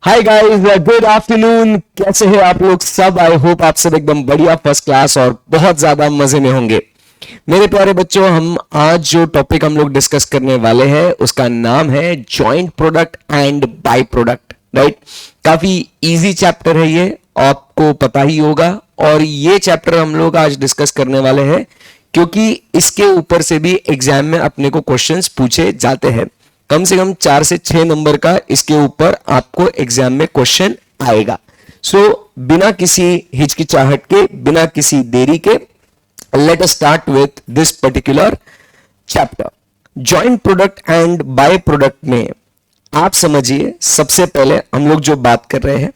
Hi guys, good afternoon. कैसे हैं आप लोग सब? आई होप आप सब एकदम बढ़िया, फर्स्ट क्लास और बहुत ज्यादा मजे में होंगे। मेरे प्यारे बच्चों, हम आज जो टॉपिक हम लोग डिस्कस करने वाले हैं उसका नाम है joint product and by product. Right, काफी इजी चैप्टर है ये, आपको पता ही होगा। और ये चैप्टर हम लोग आज डिस्कस करने वाले हैं क्योंकि इसके ऊपर से भी एग्जाम में अपने को क्वेश्चंस पूछे जाते हैं। कम से कम 4 से 6 नंबर का इसके ऊपर आपको एग्जाम में क्वेश्चन आएगा। सो बिना किसी हिचकिचाहट के, बिना किसी देरी के, let us start with this particular chapter. Joint product and by product में आप समझिए, सबसे पहले हम लोग जो बात कर रहे हैं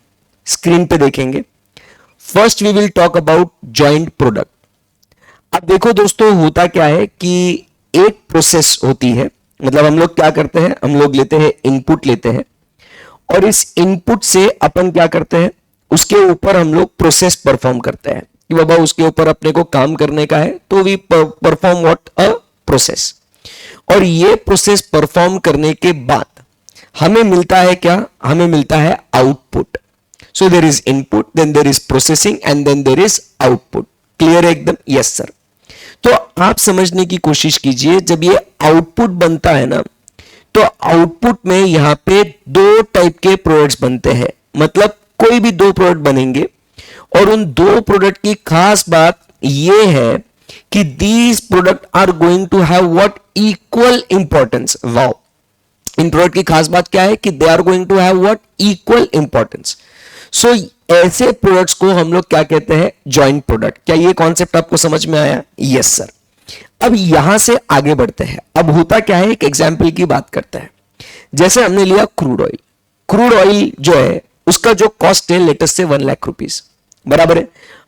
स्क्रीन पे देखेंगे। First we will talk about joint product. अब देखो दोस्तों, होता क्या है कि एक प्रोसेस होती है, मतलब हम लोग क्या करते हैं, हम लोग लेते हैं इनपुट लेते हैं और इस इनपुट से अपन क्या करते हैं, उसके ऊपर हम लोग प्रोसेस परफॉर्म करते हैं कि बाबा उसके ऊपर अपने को काम करने का है, तो we perform what a process. और ये प्रोसेस परफॉर्म करने के बाद हमें मिलता है क्या? हमें मिलता है output. So there is input, then there is processing and then there is output. Clear है एकदम? Yes sir. तो आप समझने की कोशिश कीजिए, जब ये आउटपुट बनता है ना, तो आउटपुट में यहां पे 2 टाइप के प्रोडक्ट्स बनते हैं। मतलब कोई भी 2 प्रोडक्ट बनेंगे और उन 2 प्रोडक्ट की खास बात ये है कि these product are going to have what? Equal importance. Wow! इन प्रोडक्ट की खास बात क्या है कि they are going to have what? Equal importance. So ऐसे प्रोडक्ट्स को हम लोग क्या कहते हैं? Joint product. क्या ये कॉन्सेप्ट आपको समझ में आया? Yes sir. अब यहां से आगे बढ़ते हैं। अब होता क्या है, एक एग्जांपल की बात करते हैं। जैसे हमने लिया क्रूड ऑयल। क्रूड ऑयल जो है उसका जो कॉस्ट है लेटेस्ट से 1 लाख रुपीस, बराबर है।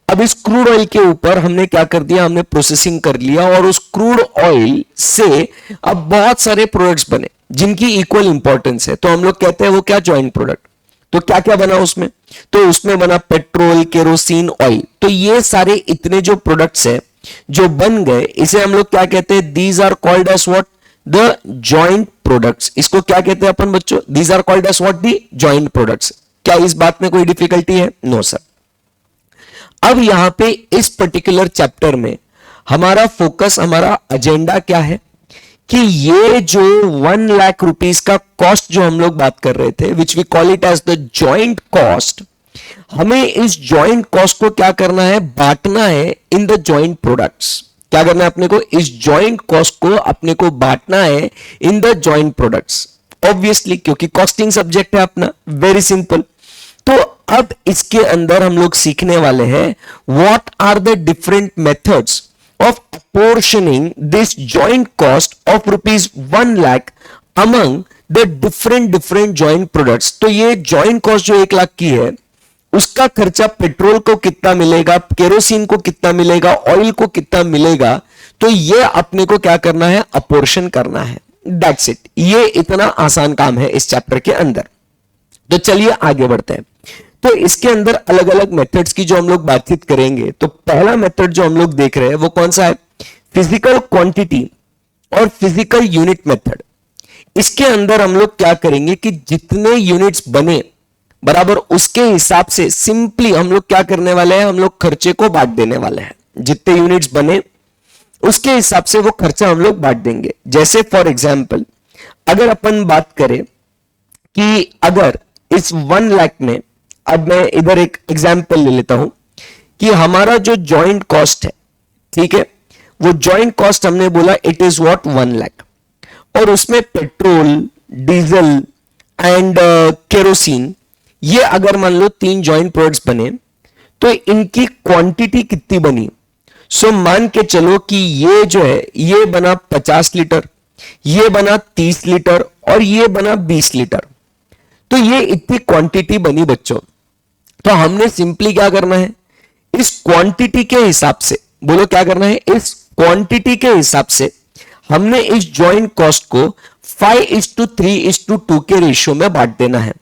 अब इस क्रूड ऑयल के ऊपर हमने क्या कर दिया, हमने प्रोसेसिंग कर लिया और उस क्रूड ऑयल से अब बहुत सारे प्रोडक्ट्स बने जिनकी इक्वल इंपॉर्टेंस है, तो हम लोग कहते हैं वो क्या? Joint product. तो क्या क्या बना उसमें? तो उसमें बना पेट्रोल, केरोसिन, ऑयल। तो ये सारे इतने जो प्रोडक्ट्स हैं जो बन गए, इसे हम लोग क्या कहते हैं? These are called as what? The joint products. इसको क्या कहते हैं अपन बच्चों? These are called as what? The joint products. क्या इस बात में कोई डिफिकल्टी है? No sir. अब यहां पे इस पर्टिकुलर चैप्टर में हमारा फोकस, हमारा एजेंडा क्या है कि ये जो 1 लाख रुपीस का कॉस्ट जो हम लोग बात कर रहे थे, which we call it as the joint cost, हमें इस जॉइंट कॉस्ट को क्या करना है? बांटना है इन द जॉइंट प्रोडक्ट्स। क्या करना है अपने को? इस जॉइंट कॉस्ट को अपने को बांटना है in the joint products. Obviously, क्योंकि कॉस्टिंग सब्जेक्ट है अपना, वेरी सिंपल। तो अब इसके अंदर हम लोग सीखने वाले हैं what are the different methods of apportioning this joint cost of rupees 1 lakh among the different joint products। तो ये joint cost जो 1 लाख की है, उसका खर्चा पेट्रोल को कितना मिलेगा, केरोसिन को कितना मिलेगा, ऑयल को कितना मिलेगा, तो ये अपने को क्या करना है? अपोर्शन करना है। That's it. ये इतना आसान काम है इस चैप्टर के अंदर। तो चलिए आगे बढ़ते हैं। तो इसके अंदर अलग अलग मेथड्स की जो हम लोग बातचीत करेंगे, तो पहला मेथड जो हम लोग देख रहे हैं वो कौन सा है? फिजिकल क्वांटिटी और फिजिकल यूनिट मेथड। इसके अंदर हम लोग क्या करेंगे कि जितने यूनिट्स बने, बराबर, उसके हिसाब से सिंपली हम लोग क्या करने वाले हैं? हम लोग खर्चे को बांट देने वाले हैं। जितने यूनिट्स बने उसके हिसाब से वो खर्चा हम लोग बांट देंगे। जैसे फॉर एग्जाम्पल, अगर अपन बात करें कि अगर इस 1 लाख में, अब मैं इधर एक एग्जाम्पल ले लेता हूं कि हमारा जो जॉइंट कॉस्ट है, ठीक है, वो जॉइंट कॉस्ट हमने बोला इट इज व्हाट? 1 लाख। और उसमें पेट्रोल, डीजल एंड केरोसिन, ये अगर मान लो 3 जॉइंट प्रोडक्ट्स बने, तो इनकी क्वांटिटी कितनी बनी? सो मान के चलो कि ये जो है ये बना 50 लीटर, ये बना 30 लीटर और ये बना 20 लीटर। तो ये इतनी क्वांटिटी बनी बच्चों। तो हमने सिंपली क्या करना है? इस क्वांटिटी के हिसाब से, बोलो क्या करना है? इस क्वांटिटी के हिसाब से हमने इस जॉइंट कॉस्ट को 5:3:2 के रेशियो में बांट देना है।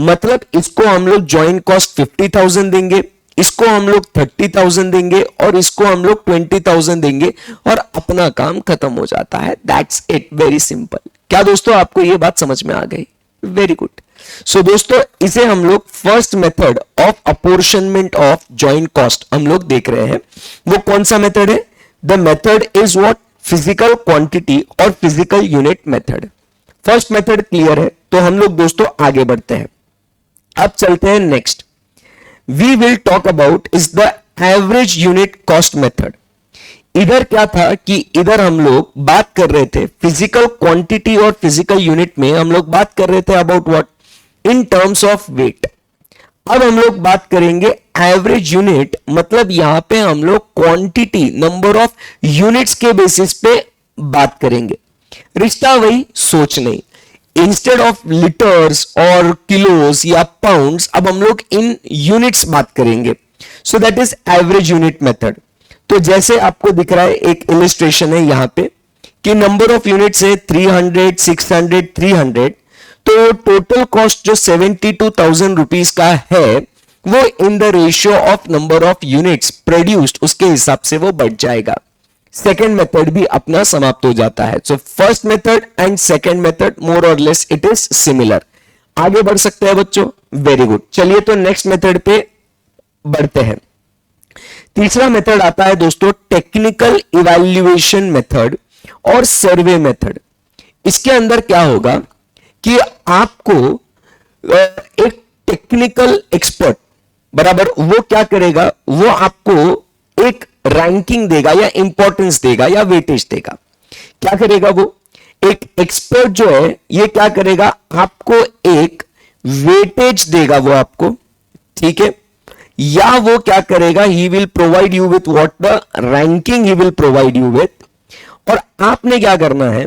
मतलब इसको हम लोग जॉइंट कॉस्ट 50,000 देंगे, इसको हम लोग 30,000 देंगे और इसको हम लोग 20,000 देंगे और अपना काम खत्म हो जाता है। That's it, very simple. क्या दोस्तों आपको यह बात समझ में आ गई? Very good. सो दोस्तों इसे हम लोग first method of apportionment of joint cost हम लोग देख रहे हैं। वो कौन सा मेथड है? The method is what? Physical quantity और physical unit method. First method clear है, तो हम लोग दोस्तों आगे बढ़ते हैं। अब चलते हैं next. We will talk about is the average unit cost method. इधर क्या था कि इधर हम लोग बात कर रहे थे फिजिकल क्वांटिटी और फिजिकल यूनिट में हम लोग बात कर रहे थे about what? In terms of weight. अब हम लोग बात करेंगे एवरेज यूनिट, मतलब यहां पे हम लोग क्वांटिटी, नंबर ऑफ यूनिट्स के बेसिस पे बात करेंगे। रिश्ता वही, सोच नहीं। इंस्टेड ऑफ लीटर्स और किलोस या पाउंड्स, अब हम लोग इन यूनिट्स बात करेंगे। So that is average unit method. तो जैसे आपको दिख रहा है एक इलिस्ट्रेशन है यहां पे कि नंबर ऑफ यूनिट्स है 300, 600, 300। तो टोटल कॉस्ट जो 72,000 रुपीज का है वो इन the ratio of number of units produced, उसके हिसाब से वो बढ़ जाएगा। सेकेंड मेथड भी अपना समाप्त हो जाता है। So first method and second method more और लेस इट इज सिमिलर। आगे बढ़ सकते हैं बच्चों? Very good. चलिए तो नेक्स्ट मेथड पे बढ़ते हैं। तीसरा मेथड आता है दोस्तों टेक्निकल इवैल्यूएशन मेथड और सर्वे मेथड। इसके अंदर क्या होगा कि आपको एक टेक्निकल एक्सपर्ट बराबर वो क्या करेगा, वो आपको एक रैंकिंग देगा या इंपॉर्टेंस देगा या वेटेज देगा। क्या करेगा वो? एक एक्सपर्ट जो है ये क्या करेगा, आपको एक वेटेज देगा वो आपको, ठीक है, या वो क्या करेगा, he will provide you with what the ranking he will provide you with. और आपने क्या करना है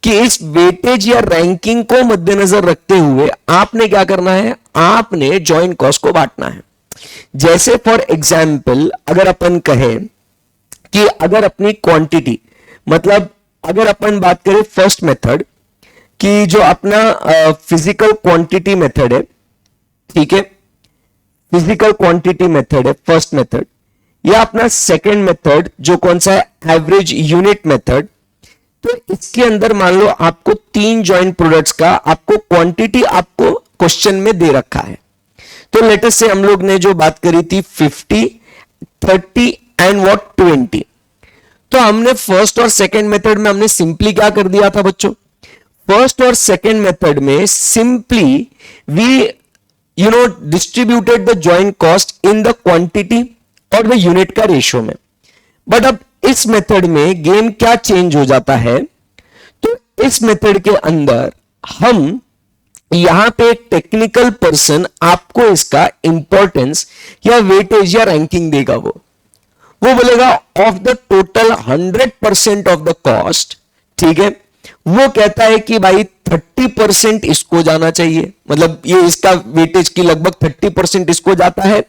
कि इस वेटेज या रैंकिंग को मद्देनजर रखते हुए आपने क्या करना है, आपने जॉइंट कॉस्ट को बांटना है। जैसे फॉर एग्जाम्पल अगर अपन कहें कि अगर अपनी क्वांटिटी, मतलब अगर अपन बात करें फर्स्ट मेथड कि जो अपना फिजिकल क्वांटिटी मेथड है, ठीक है, फिजिकल क्वांटिटी मेथड है फर्स्ट मेथड, या अपना सेकेंड मेथड जो कौन सा है, एवरेज यूनिट मेथड। तो इसके अंदर मान लो आपको 3 जॉइंट प्रोडक्ट्स का आपको क्वांटिटी आपको क्वेश्चन में दे रखा है। तो लेटेस्ट से हम लोग ने जो बात करी थी 50, 30 एंड व्हाट 20। तो हमने फर्स्ट और सेकेंड मेथड में हमने सिंपली क्या कर दिया था बच्चों, फर्स्ट और सेकेंड मेथड में simply we distributed the joint cost in the quantity और द यूनिट का रेशियो में। बट अब इस मेथड में गेम क्या चेंज हो जाता है, तो इस मेथड के अंदर हम यहां पे एक टेक्निकल पर्सन आपको इसका इंपॉर्टेंस या वेटेज या रैंकिंग देगा। वो बोलेगा of the total 100% of the cost, ठीक है, वो कहता है कि भाई 30% इसको जाना चाहिए, मतलब ये इसका वेटेज की लगभग 30% इसको जाता है,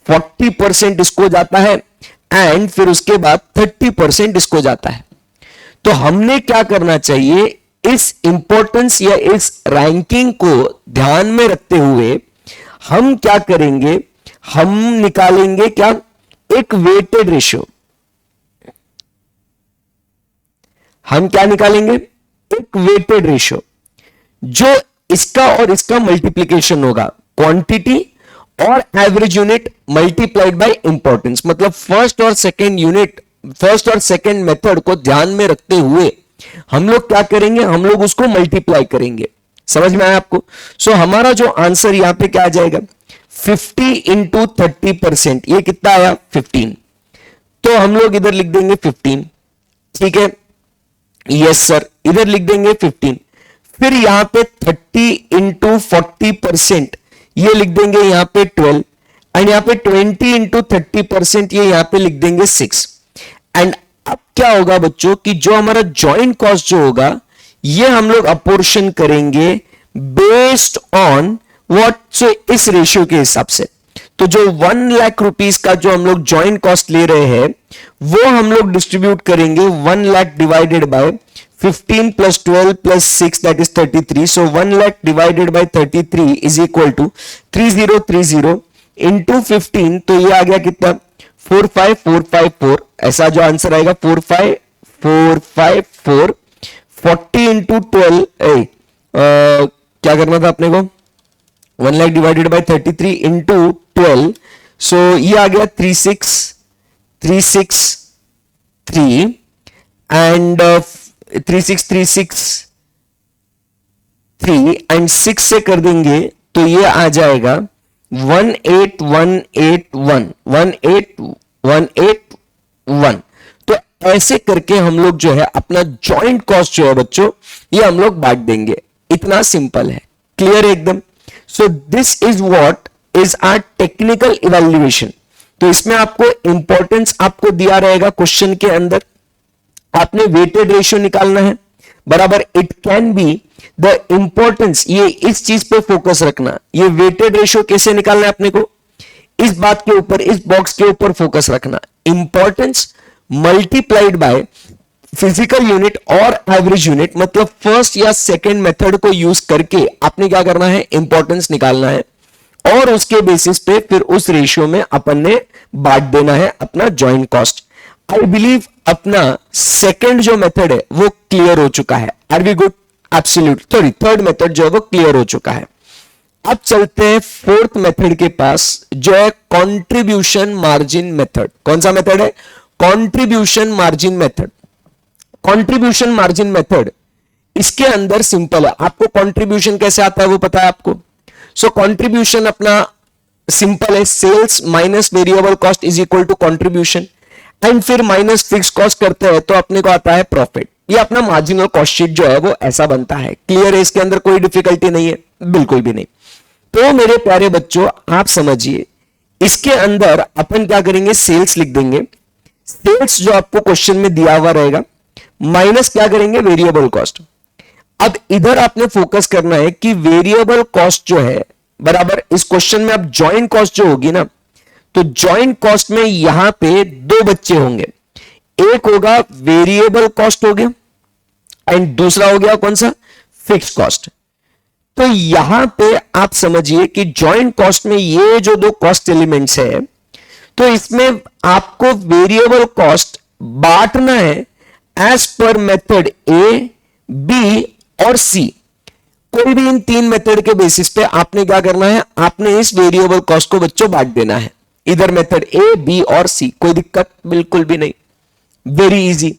40% इसको जाता है एंड फिर उसके बाद 30% इसको जाता है। तो हमने क्या करना चाहिए, इस इंपॉर्टेंस या इस रैंकिंग को ध्यान में रखते हुए हम क्या करेंगे, हम निकालेंगे क्या, एक वेटेड रेशियो। हम क्या निकालेंगे, एक वेटेड रेशियो जो इसका और इसका मल्टीप्लीकेशन होगा, क्वांटिटी और average unit multiplied by importance. मतलब फर्स्ट और सेकेंड यूनिट, फर्स्ट और सेकेंड मेथड को ध्यान में रखते हुए हम लोग क्या करेंगे, हम लोग उसको मल्टीप्लाई करेंगे। समझ में आया आपको? सो हमारा जो आंसर यहां पे क्या आ जाएगा, 50 इंटू 30%, ये कितना आया 15। तो हम लोग इधर लिख देंगे 15, ठीक है, यस सर, इधर लिख देंगे 15। फिर यहां पे 30 इंटू 40%, ये लिख देंगे यहां पे 12 एंड यहां पे 20 इंटू 30%, ये यहां पे लिख देंगे 6। एंड अब क्या होगा बच्चों कि जो हमारा जॉइंट कॉस्ट जो होगा ये हम लोग अपोर्शन करेंगे बेस्ड ऑन व्हाट, सो इस रेशियो के हिसाब से। तो जो 1 लाख रुपीस का जो हम लोग जॉइंट कॉस्ट ले रहे हैं वो हम लोग डिस्ट्रीब्यूट करेंगे 1 lakh divided by 15 plus 12 plus 6 that is 33। So 1 lakh divided by 33 is equal to 3030 into 15, तो ये आ गया कितना 45454। ऐसा जो आंसर आएगा 45454। 40 इंटू 12, क्या करना था अपने को, 1 लाख डिवाइडेड बाय 33 इंटू 12, सो ये आ गया 36363 एंड 36363 एंड 6 से कर देंगे तो ये आ जाएगा 18181 तो ऐसे करके हम लोग जो है अपना जॉइंट कॉस्ट जो है बच्चों ये हम लोग बांट देंगे। इतना सिंपल है, क्लियर एकदम। So this is what is our technical evaluation. तो इसमें आपको इंपॉर्टेंस आपको दिया रहेगा क्वेश्चन के अंदर, आपने वेटेड रेशियो निकालना है बराबर। It can be the importance, ये इस चीज पे फोकस रखना, ये वेटेड रेशियो कैसे निकालना है अपने को, इस बात के ऊपर, इस बॉक्स के ऊपर फोकस रखना। Importance multiplied by physical unit और एवरेज यूनिट, मतलब फर्स्ट या सेकंड मेथड को यूज करके आपने क्या करना है, इंपॉर्टेंस निकालना है और उसके बेसिस पे फिर उस रेशियो में अपन ने बांट देना है अपना जॉइंट कॉस्ट। आई बिलीव अपना सेकंड जो मेथड है वो क्लियर हो चुका है। Are we good? Absolute. Sorry, third method जो है वो क्लियर हो चुका है। अब चलते हैं फोर्थ मेथड के पास जो है कंट्रीब्यूशन मार्जिन मेथड। कौन सा मेथड है? Contribution margin method. Contribution margin method, इसके अंदर सिंपल है। आपको कंट्रीब्यूशन कैसे आता है वो पता है आपको। सो कंट्रीब्यूशन अपना सिंपल है, sales minus variable cost is equal to contribution and फिर माइनस फिक्स कॉस्ट करते हैं तो अपने को आता है प्रॉफिट। ये अपना मार्जिनल कॉस्ट शीट जो है वो ऐसा बनता है। क्लियर है? इसके अंदर कोई डिफिकल्टी नहीं है, बिल्कुल भी नहीं। तो मेरे प्यारे बच्चों आप समझिए, इसके अंदर अपन क्या करेंगे, सेल्स लिख देंगे। सेल्स जो आपको क्वेश्चन में दिया हुआ रहेगा माइनस क्या करेंगे, वेरिएबल कॉस्ट। अब इधर आपने फोकस करना है कि वेरिएबल कॉस्ट जो है बराबर, इस क्वेश्चन में अब जॉइंट कॉस्ट जो होगी ना, तो जॉइंट कॉस्ट में यहां पे दो बच्चे होंगे। एक होगा वेरिएबल कॉस्ट हो गया एंड दूसरा हो गया कौन सा, फिक्स कॉस्ट। तो यहां पे आप समझिए कि जॉइंट कॉस्ट में ये जो दो कॉस्ट एलिमेंट्स है, तो इसमें आपको वेरिएबल कॉस्ट बांटना है एज पर मेथड ए, बी और सी। कोई भी इन तीन मेथड के बेसिस पे आपने क्या करना है, आपने इस वेरिएबल कॉस्ट को बच्चों बांट देना है, इधर मेथड ए, बी और सी। कोई दिक्कत बिल्कुल भी नहीं, वेरी इजी।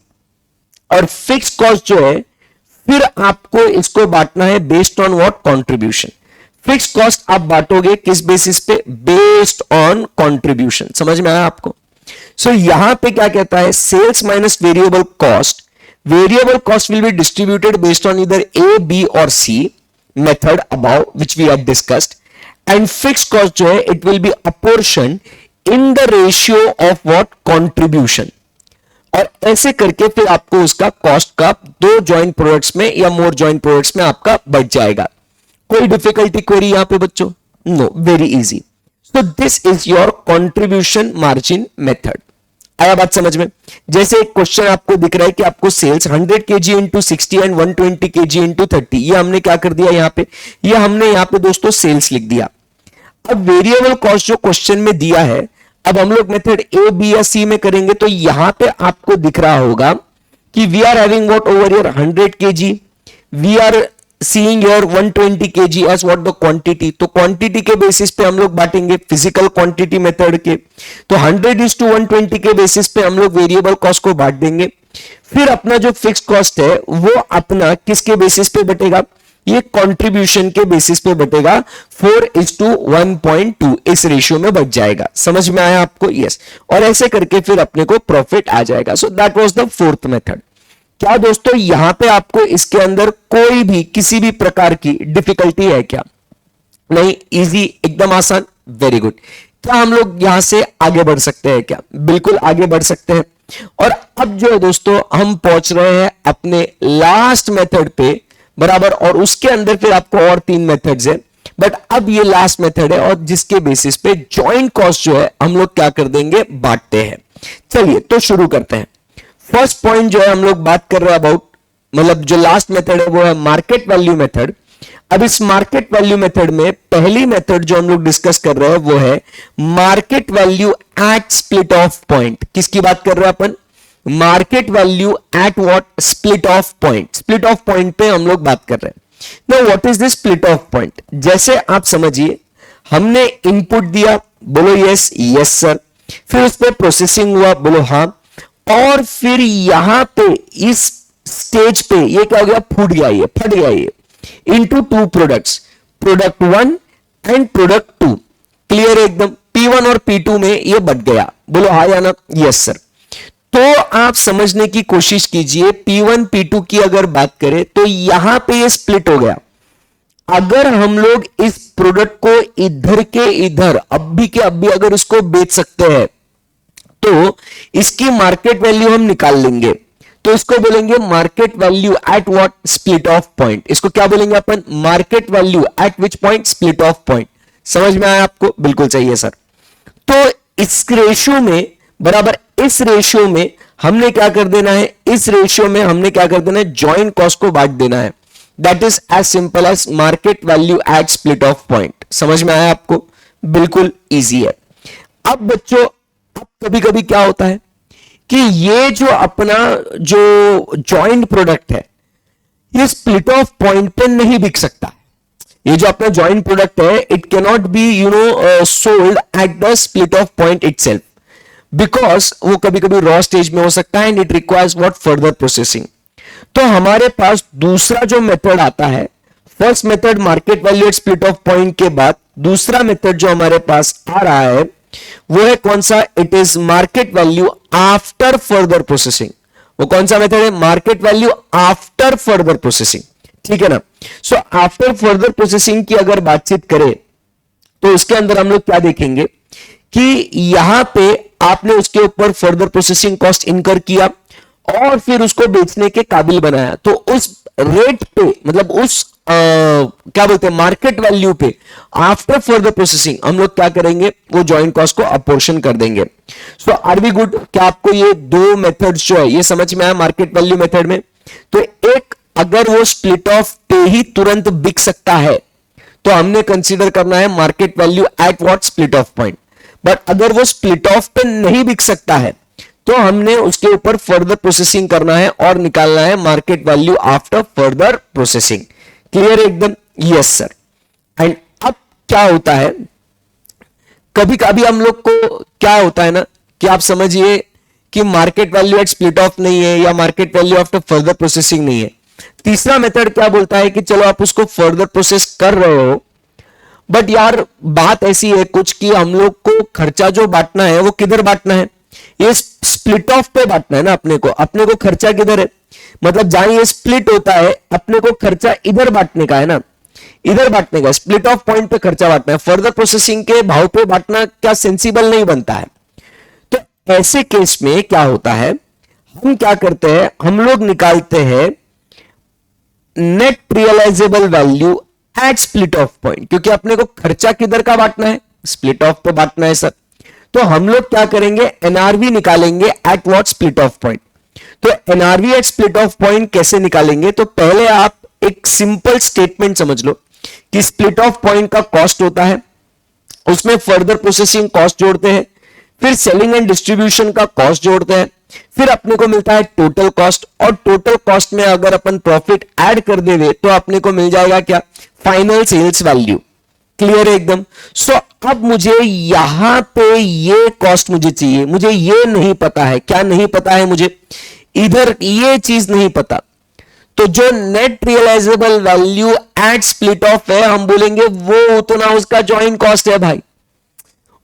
और फिक्स कॉस्ट जो है फिर आपको इसको बांटना है based on what, contribution. Fix cost आप बांटोगे किस बेसिस पे, बेस्ड ऑन कंट्रीब्यूशन। समझ में आया आपको? सो यहां पे क्या कहता है, sales minus variable cost, variable cost will be distributed based on इधर ए, बी और C method about which we have discussed, and fix cost जो है it will be apportion in the ratio of what, contribution. और ऐसे करके फिर आपको उसका कॉस्ट का दो जॉइंट प्रोडक्ट्स में या मोर जॉइंट प्रोडक्ट्स में आपका बच जाएगा। कोई डिफिकल्टी क्वेरी यहां पे बच्चों? No, very easy. So this is your contribution margin method. आया बात समझ में? जैसे एक क्वेश्चन आपको दिख रहा है कि आपको sales 100 kg into 60 and 120 kg into 30, ये हमने क्या कर दिया यहां पे, ये हमने यहां पे दोस्तों सेल्स लिख दिया। अब वेरिएबल कॉस्ट जो क्वेश्चन में दिया है, अब हम लोग मेथड ए, बी या सी में करेंगे तो यहां पे आपको दिख रहा होगा कि we are having what over here 100 kg, we are seeing here 120 kg as what the quantity. तो क्वांटिटी के बेसिस पे हम लोग बांटेंगे फिजिकल क्वांटिटी मेथड के, तो 100:120 के बेसिस पे हम लोग वेरिएबल कॉस्ट को बांट देंगे। फिर अपना जो फिक्स कॉस्ट है वो अपना किसके बेसिस पे बटेगा, ये कंट्रीब्यूशन के बेसिस पे बटेगा, 4:1.2 इस रेशियो में बच जाएगा। समझ में आया आपको? यस। और ऐसे करके फिर अपने को प्रॉफिट आ जाएगा। So that was the fourth method. क्या दोस्तों यहां पे आपको इसके अंदर कोई भी किसी भी प्रकार की डिफिकल्टी है क्या? नहीं, इजी, एकदम आसान, वेरी गुड। क्या हम लोग यहां से आगे बढ़ सकते हैं क्या? बिल्कुल आगे बढ़ सकते हैं। और अब जो है दोस्तों हम पहुंच रहे हैं अपने लास्ट मेथड पे बराबर, और उसके अंदर फिर आपको और तीन मेथड्स है, बट अब ये लास्ट मेथड है और जिसके बेसिस पे जॉइंट कॉस्ट जो है हम लोग क्या कर देंगे, बांटते हैं। चलिए तो शुरू करते हैं। फर्स्ट पॉइंट जो है हम लोग बात कर रहे हैं अबाउट, मतलब जो लास्ट मेथड है वो है मार्केट वैल्यू मेथड। अब इस मार्केट वैल्यू मेथड में पहली मेथड जो हम लोग डिस्कस कर रहे हैं वो है market value at split off point. किसकी बात कर रहे हैं अपन? Market value at what, split off point. Split off point पे हम लोग बात कर रहे हैं। Now what is this split off point? जैसे आप समझिए, हमने इनपुट दिया, बोलो यस, यस सर, फिर उस पर प्रोसेसिंग हुआ, बोलो हाँ, और फिर यहां पे इस स्टेज पे ये क्या हो गया, फूट गया, ये फट गया, ये into two products, product 1 and product 2। Clear एकदम? P1 और P2 में ये बट गया, बोलो हाँ या ना? Yes sir. तो आप समझने की कोशिश कीजिए, P1 P2 की अगर बात करें तो यहां पे ये स्प्लिट हो गया। अगर हम लोग इस प्रोडक्ट को इधर के इधर अभी के अभी अगर इसको बेच सकते हैं तो इसकी मार्केट वैल्यू हम निकाल लेंगे। तो इसको बोलेंगे market value at what, split off point. इसको क्या बोलेंगे अपन? Market value at which point, split off point. समझ में आया आपको? बिल्कुल सही है सर। तो इस रेशियो में, बराबर इस रेशियो में हमने क्या कर देना है, इस रेशियो में हमने क्या कर देना है, जॉइंट कॉस्ट को बांट देना है। That is as simple as market value at split off point. समझ में आया आपको? बिल्कुल इजी है। अब बच्चों, अब कभी कभी क्या होता है कि ये जो अपना जो जॉइंट प्रोडक्ट है, ये स्प्लिट ऑफ पॉइंट पे नहीं बिक सकता। ये जो अपना जॉइंट प्रोडक्ट है, it can not be sold at the split off point itself, because वो कभी कभी रॉ स्टेज में हो सकता है and it requires what, further processing. तो हमारे पास दूसरा जो मेथड आता है, first method market value at split off point के बाद दूसरा मेथड जो हमारे पास आ रहा है वो है कौन सा? It is market value after further processing. वो कौन सा मेथड है? Market value after further processing. ठीक है ना? सो आफ्टर फर्दर प्रोसेसिंग की अगर बातचीत करें तो उसके अंदर हम लोग क्या देखेंगे कि यहां पे आपने उसके ऊपर फर्दर प्रोसेसिंग कॉस्ट इनकर किया और फिर उसको बेचने के काबिल बनाया, तो उस रेट पे, मतलब उस क्या बोलते हैं, मार्केट वैल्यू पे आफ्टर फर्दर प्रोसेसिंग हम लोग क्या करेंगे, वो जॉइंट कॉस्ट को अपोर्शन कर देंगे। सो आर वी गुड? क्या आपको ये दो मेथड्स जो है ये समझ में आया मार्केट वैल्यू मेथड में? तो एक, अगर वो स्प्लिट ऑफ पे ही तुरंत बिक सकता है तो हमने कंसीडर करना है market value at what, split off point. But अगर वो स्प्लिट ऑफ पे नहीं बिक सकता है तो हमने उसके ऊपर फर्दर प्रोसेसिंग करना है और निकालना है market value after further processing. Clear एकदम? Yes sir. एंड अब क्या होता है, कभी कभी हम लोग को क्या होता है ना कि आप समझिए कि market value at split of नहीं है या market value after further processing नहीं है। तीसरा मेथड क्या बोलता है कि चलो आप उसको फर्दर प्रोसेस कर रहे हो, बट यार बात ऐसी है कुछ कि हम लोग को खर्चा जो बांटना है वो किधर बांटना है, ये स्प्लिट ऑफ पे बांटना है ना अपने को खर्चा किधर है, मतलब जहां ये स्प्लिट होता है अपने को खर्चा इधर बांटने का है ना, इधर बांटने का, स्प्लिट ऑफ पॉइंट पे खर्चा बांटना है। फर्दर प्रोसेसिंग के भाव पे बांटना क्या सेंसिबल नहीं बनता है। तो ऐसे केस में क्या होता है, हम क्या करते हैं, हम लोग निकालते हैं net realisable value at split off point, क्योंकि अपने को खर्चा किधर का बांटना है, स्प्लिट ऑफ पे बांटना है सर। तो हम लोग क्या करेंगे, एनआरवी निकालेंगे at what, split off point. तो NRV at split off point कैसे निकालेंगे, तो पहले आप एक सिंपल स्टेटमेंट समझ लो कि स्प्लिट ऑफ पॉइंट का कॉस्ट होता है, उसमें फर्दर प्रोसेसिंग कॉस्ट जोड़ते हैं, फिर सेलिंग एंड डिस्ट्रीब्यूशन का कॉस्ट जोड़ते हैं, फिर अपने को मिलता है टोटल कॉस्ट, और टोटल कॉस्ट में अगर अपन प्रॉफिट ऐड कर देवे तो अपने को मिल जाएगा क्या, फाइनल सेल्स वैल्यू। क्लियर है एकदम? सो अब मुझे यहां पे ये कॉस्ट मुझे चाहिए, मुझे ये नहीं पता है, क्या नहीं पता है मुझे, इधर ये चीज नहीं पता। तो जो net realisable value at split off है, हम बोलेंगे वो उतना उसका जॉइंट कॉस्ट है भाई,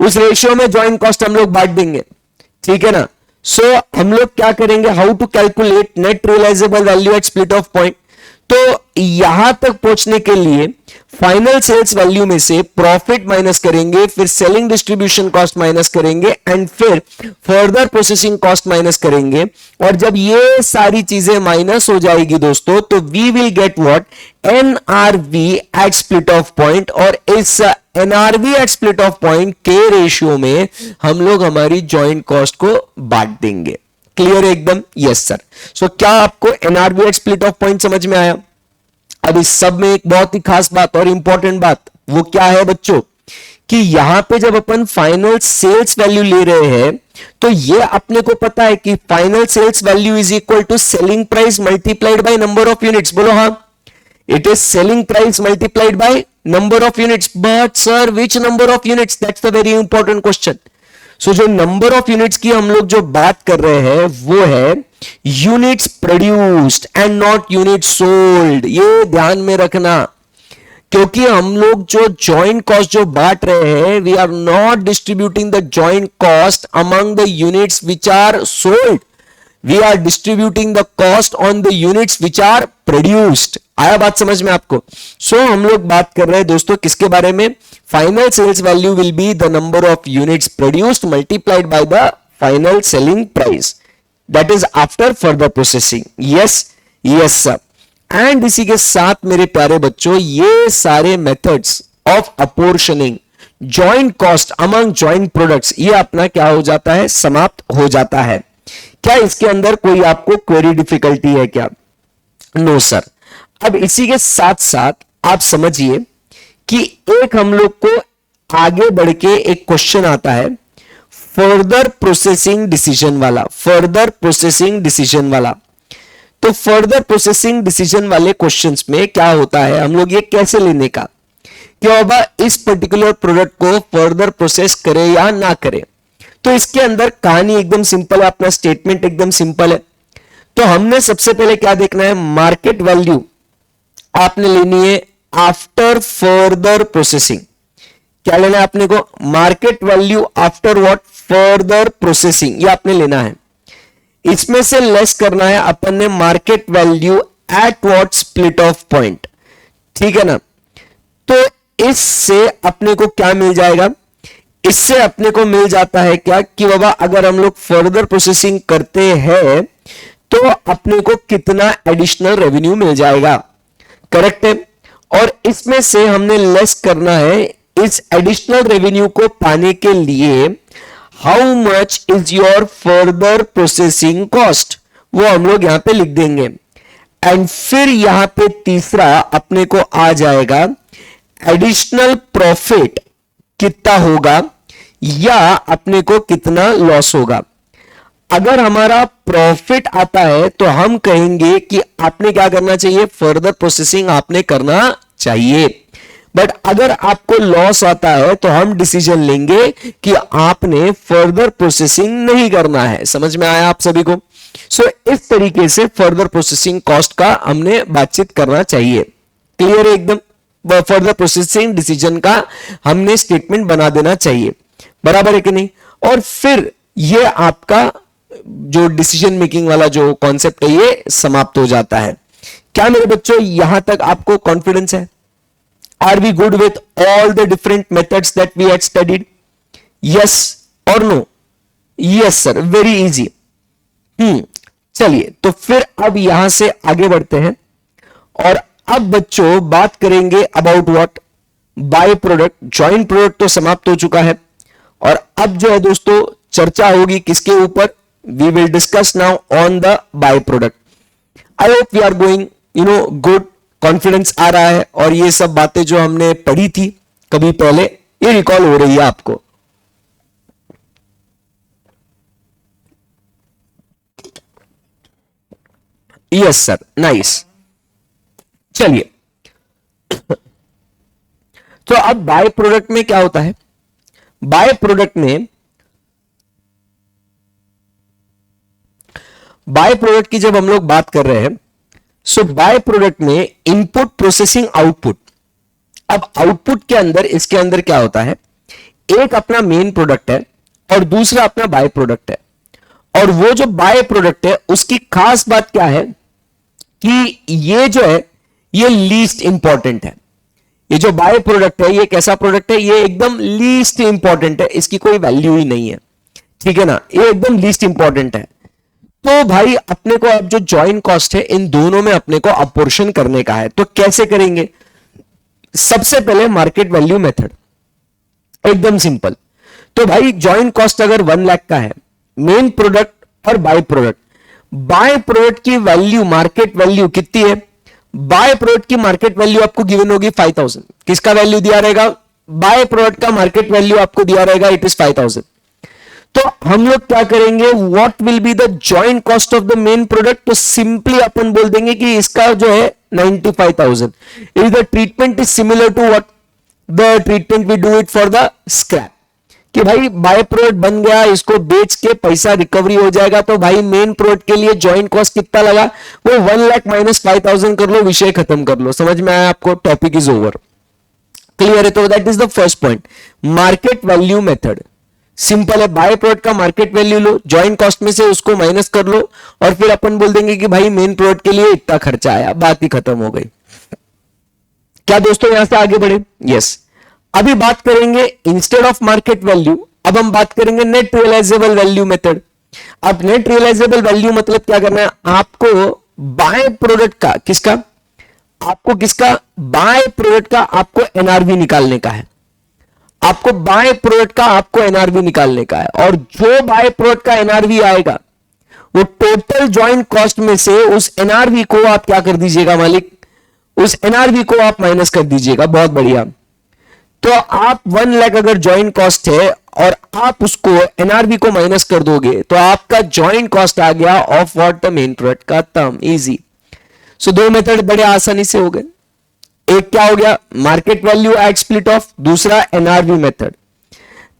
उस रेशियो में जॉइंट कॉस्ट हम लोग बांट देंगे। ठीक है ना? सो हम लोग क्या करेंगे, how to calculate net realisable value at split off point. तो यहां तक पहुंचने के लिए फाइनल सेल्स वैल्यू में से प्रॉफिट माइनस करेंगे, फिर सेलिंग डिस्ट्रीब्यूशन कॉस्ट माइनस करेंगे, एंड फिर फर्दर प्रोसेसिंग कॉस्ट माइनस करेंगे। और जब ये सारी चीजें माइनस हो जाएगी दोस्तों, तो we will get what, NRV at split off point. और इस NRV at split off point के रेशियो में हम लोग हमारी जॉइंट कॉस्ट को बांट देंगे। क्लियर एकदम? Yes sir. सो क्या आपको NRV at split off point समझ में आया? अब इस सब में एक बहुत ही खास बात और इंपॉर्टेंट बात, वो क्या है बच्चों, कि यहां पे जब अपन फाइनल सेल्स वैल्यू ले रहे हैं तो ये अपने को पता है कि final sales value is equal to selling price multiplied by number of units. बोलो हाँ। It is selling price multiplied by number of units. But sir, which number of units? That's the very important question. So जो number of units की हम लोग जो बात कर रहे हैं वो है units produced and not units sold. ये ध्यान में रखना, क्योंकि हम लोग जो जॉइंट कॉस्ट जो बांट रहे हैं, we are not distributing the joint cost among the units which are sold. We are distributing the cost on the units which are produced. आया बात समझ में आपको? सो हम लोग बात कर रहे हैं दोस्तों किसके बारे में? Final sales value will be the number of units produced multiplied by the final selling price, that is after further processing. Yes yes sir. And इसी के साथ मेरे प्यारे बच्चों, ये सारे methods of apportioning joint cost among joint products, ये अपना क्या हो जाता है? समाप्त हो जाता है. क्या इसके अंदर कोई आपको क्वेरी डिफिकल्टी है क्या? No sir. अब इसी के साथ साथ आप समझिए कि एक हम लोग को आगे बढ़ के एक क्वेश्चन आता है फर्दर प्रोसेसिंग डिसीजन वाला. फर्दर प्रोसेसिंग डिसीजन वाला. तो फर्दर प्रोसेसिंग डिसीजन वाले क्वेश्चंस में क्या होता है, हम लोग ये कैसे लेने का, कि बाबा इस पर्टिकुलर प्रोडक्ट को फर्दर प्रोसेस करे या ना करे. तो इसके अंदर कहानी एकदम सिंपल है, अपना स्टेटमेंट एकदम सिंपल है. तो हमने सबसे पहले क्या देखना है? मार्केट वैल्यू आपने लेनी है आफ्टर फर्दर प्रोसेसिंग. क्या लेना है आपने को? Market value after what? Further processing. ये आपने लेना है. इसमें से लेस करना है अपन ने market value at what? Split off point. ठीक है ना? तो इससे अपने को क्या मिल जाएगा? इससे अपने को मिल जाता है क्या कि बाबा अगर हम लोग फर्दर प्रोसेसिंग करते हैं तो अपने को कितना एडिशनल रेवेन्यू मिल जाएगा. करेक्ट है. और इसमें से हमने लेस करना है इस एडिशनल रेवेन्यू को पाने के लिए how much is your further processing cost, वो हम लोग यहां पे लिख देंगे. एंड फिर यहां पे तीसरा अपने को आ जाएगा एडिशनल प्रॉफिट कितना होगा या अपने को कितना लॉस होगा. अगर हमारा प्रॉफिट आता है तो हम कहेंगे कि आपने क्या करना चाहिए? फर्दर प्रोसेसिंग आपने करना चाहिए. बट अगर आपको लॉस आता है तो हम डिसीजन लेंगे कि आपने फर्दर प्रोसेसिंग नहीं करना है. समझ में आया आप सभी को? सो इस तरीके से फर्दर प्रोसेसिंग कॉस्ट का हमने बातचीत करना चाहिए. क्लियर है एकदम? फर्दर प्रोसेसिंग डिसीजन का हमने स्टेटमेंट बना देना चाहिए. बराबर है कि नहीं? और फिर ये आपका जो डिसीजन मेकिंग वाला जो कॉन्सेप्ट है ये समाप्त हो जाता है. क्या मेरे बच्चों यहां तक आपको कॉन्फिडेंस है? Are we good with all the different methods that we had studied? Yes और no? Yes sir, very easy. चलिए तो फिर अब यहां से आगे बढ़ते हैं और अब बच्चों बात करेंगे about what? By product. Joint product तो समाप्त हो चुका है और अब जो है दोस्तों चर्चा होगी किसके ऊपर? We will discuss now on the by product. I hope we are going good. Confidence आ रहा है और ये सब बातें जो हमने पढ़ी थी कभी पहले ये रिकॉल हो रही है आपको. Yes sir, nice. चलिए तो अब बाय प्रोडक्ट में क्या होता है? बाय प्रोडक्ट में बाय प्रोडक्ट की जब हम लोग बात कर रहे हैं, सो बाय प्रोडक्ट में इनपुट प्रोसेसिंग आउटपुट. अब आउटपुट के अंदर इसके अंदर क्या होता है? एक अपना मेन प्रोडक्ट है और दूसरा अपना बाय प्रोडक्ट है. और वो जो बाय प्रोडक्ट है उसकी खास बात क्या है कि ये जो है ये लीस्ट इंपॉर्टेंट है. ये जो बाय प्रोडक्ट है ये कैसा प्रोडक्ट है? ये एकदम लीस्ट इंपॉर्टेंट है, इसकी कोई वैल्यू ही नहीं है. ठीक है ना? ये एकदम लीस्ट इंपॉर्टेंट है. तो भाई अपने को अब जो जॉइंट कॉस्ट है इन दोनों में अपने को अपोर्शन करने का है. तो कैसे करेंगे? सबसे पहले मार्केट वैल्यू मेथड. एकदम सिंपल. तो भाई जॉइंट कॉस्ट अगर 1 लाख का है, मेन प्रोडक्ट और बाय प्रोडक्ट, बाय प्रोडक्ट की वैल्यू मार्केट वैल्यू कितनी है? बाय प्रोडक्ट की मार्केट वैल्यू आपको गिवन होगी 5000. किसका वैल्यू दिया रहेगा? बाय प्रोडक्ट का मार्केट वैल्यू आपको दिया रहेगा इट इज 5000. तो हम लोग क्या करेंगे? What will be the joint cost of the main product? तो सिंपली अपन बोल देंगे कि इसका जो है 95,000. If the treatment is similar to what the treatment we do it for the scrap, कि भाई बाय प्रोडक्ट बन गया, इसको बेच के पैसा रिकवरी हो जाएगा, तो भाई मेन प्रोडक्ट के लिए जॉइंट कॉस्ट कितना लगा, वो 1 लाख माइनस 5,000 कर लो, विषय खत्म कर लो. समझ में आया आपको? Topic is over. क्लियर है? तो that is the first point. Market value method simple है. बाय प्रोडक्ट का मार्केट वैल्यू लो, जॉइंट कॉस्ट में से उसको माइनस कर लो, और फिर अपन बोल देंगे कि भाई मेन प्रोडक्ट के लिए इतना खर्चा आया, बात ही खत्म हो गई. क्या दोस्तों यहां से आगे बढ़े? यस. अभी बात करेंगे इंस्टेड ऑफ मार्केट वैल्यू, अब हम बात करेंगे नेट रियलाइजेबल वैल्यू मेथड. अब नेट रियलाइजेबल वैल्यू मतलब क्या करना है आपको? बाय प्रोडक्ट का किसका? आपको किसका? बाय प्रोडक्ट का आपको एनआरवी निकालने का है. आपको बाय प्रोडक्ट का आपको एनआरवी निकालने का है, और जो बाय प्रोडक्ट का एनआरवी आएगा वो टोटल जॉइंट कॉस्ट में से उस एनआरवी को आप क्या कर दीजिएगा मालिक? उस एनआरवी को आप माइनस कर दीजिएगा. बहुत बढ़िया. तो आप 1 लाख अगर जॉइंट कॉस्ट है और आप उसको एनआरवी को माइनस कर दोगे, तो आपका जॉइंट कॉस्ट आ गया of what? The main product का टर्म. इजी. सो दो मेथड बड़े आसानी से हो गए. एक क्या हो गया? Market value at split of. दूसरा एनआरवी मेथड.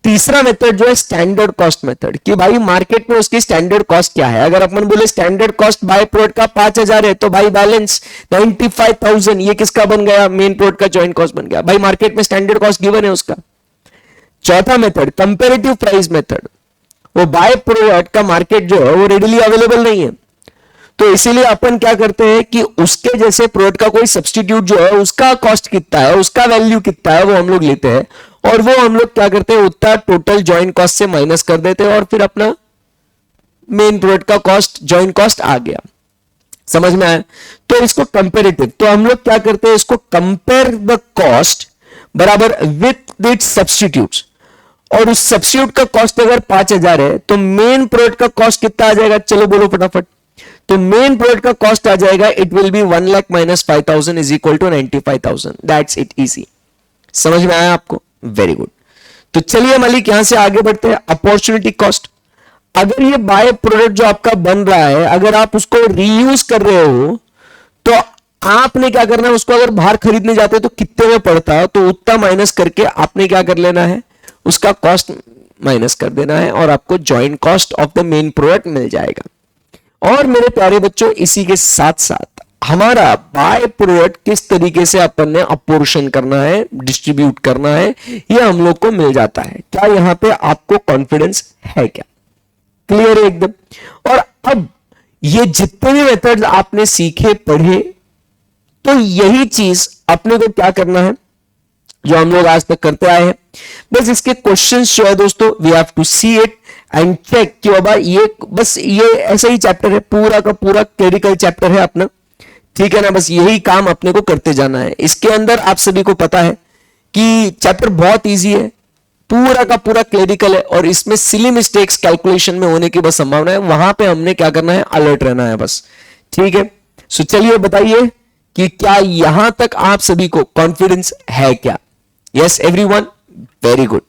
तीसरा मेथड जो है स्टैंडर्ड कॉस्ट मेथड, कि भाई मार्केट में उसकी स्टैंडर्ड कॉस्ट क्या है. अगर अपन बोले स्टैंडर्ड कॉस्ट बाय प्रोडक्ट का 5,000 है, तो भाई बैलेंस 95,000 ये किसका बन गया? मेन प्रोडक्ट का जॉइंट कॉस्ट बन गया. भाई मार्केट में स्टैंडर्ड कॉस्ट गिवन है उसका. चौथा मेथड कंपेरेटिव प्राइस मेथड. वो बाय प्रोडक्ट का मार्केट जो है वो रेडिली अवेलेबल नहीं है, तो इसीलिए अपन क्या करते हैं कि उसके जैसे प्रोडक्ट का कोई सब्सटीट्यूट जो है उसका कॉस्ट कितना है, उसका वैल्यू कितना है, वो हम लोग लेते हैं, और वो हम लोग क्या करते हैं उतना टोटल जॉइंट कॉस्ट से माइनस कर देते हैं, और फिर अपना मेन प्रोडक्ट का कॉस्ट जॉइंट कॉस्ट आ गया. समझ में आया? तो इसको कंपेरेटिव, तो हम लोग क्या करते हैं इसको कंपेयर द कॉस्ट बराबर विथ इट्स सब्सटीट्यूट्स, और उस सब्सटीट्यूट का कॉस्ट अगर 5,000 है तो मेन प्रोडक्ट का कॉस्ट कितना आ जाएगा? चलो बोलो फटाफट. तो मेन प्रोडक्ट का कॉस्ट आ जाएगा, it will be 1 lakh minus 5,000 is equal to 95,000. That's it. Easy. समझ में आया आपको? Very good. तो चलिए मालिक यहां से आगे बढ़ते हैं. Opportunity cost. अगर ये बाय प्रोडक्ट जो आपका बन रहा है, अगर आप उसको रीयूज कर रहे हो, तो आपने क्या करना है? उसको अगर बाहर खरीदने जाते तो कितने में पड़ता है, तो उतना माइनस करके आपने क्या कर लेना है? उसका कॉस्ट माइनस कर देना है, और आपको joint cost of the main product मिल जाएगा. और मेरे प्यारे बच्चों, इसी के साथ साथ हमारा बाय प्रोडक्ट किस तरीके से अपन ने अपोर्शन करना है, डिस्ट्रीब्यूट करना है, ये हम लोग को मिल जाता है. क्या यहां पे आपको कॉन्फिडेंस है? क्या क्लियर है एकदम? और अब ये जितने भी मेथड्स आपने सीखे पढ़े, तो यही चीज अपने को क्या करना है जो हम लोग आज तक करते आए हैं. बस इसके क्वेश्चंस जो है दोस्तों, we have to see it and check कि बाबा ये बस ये ऐसा ही चैप्टर है, पूरा का पूरा क्लरिकल चैप्टर है अपना. ठीक है ना? बस यही काम अपने को करते जाना है. इसके अंदर आप सभी को पता है कि चैप्टर बहुत इजी है, पूरा का पूरा क्लरिकल है, और इसमें सिली मिस्टेक्स कैलकुलेशन में होने की बस संभावना है. वहां पे हमने क्या करना है? अलर्ट रहना है बस. ठीक है? सो चलिए बताइए कि क्या यहां तक आप सभी को कॉन्फिडेंस है क्या? Yes everyone, very good.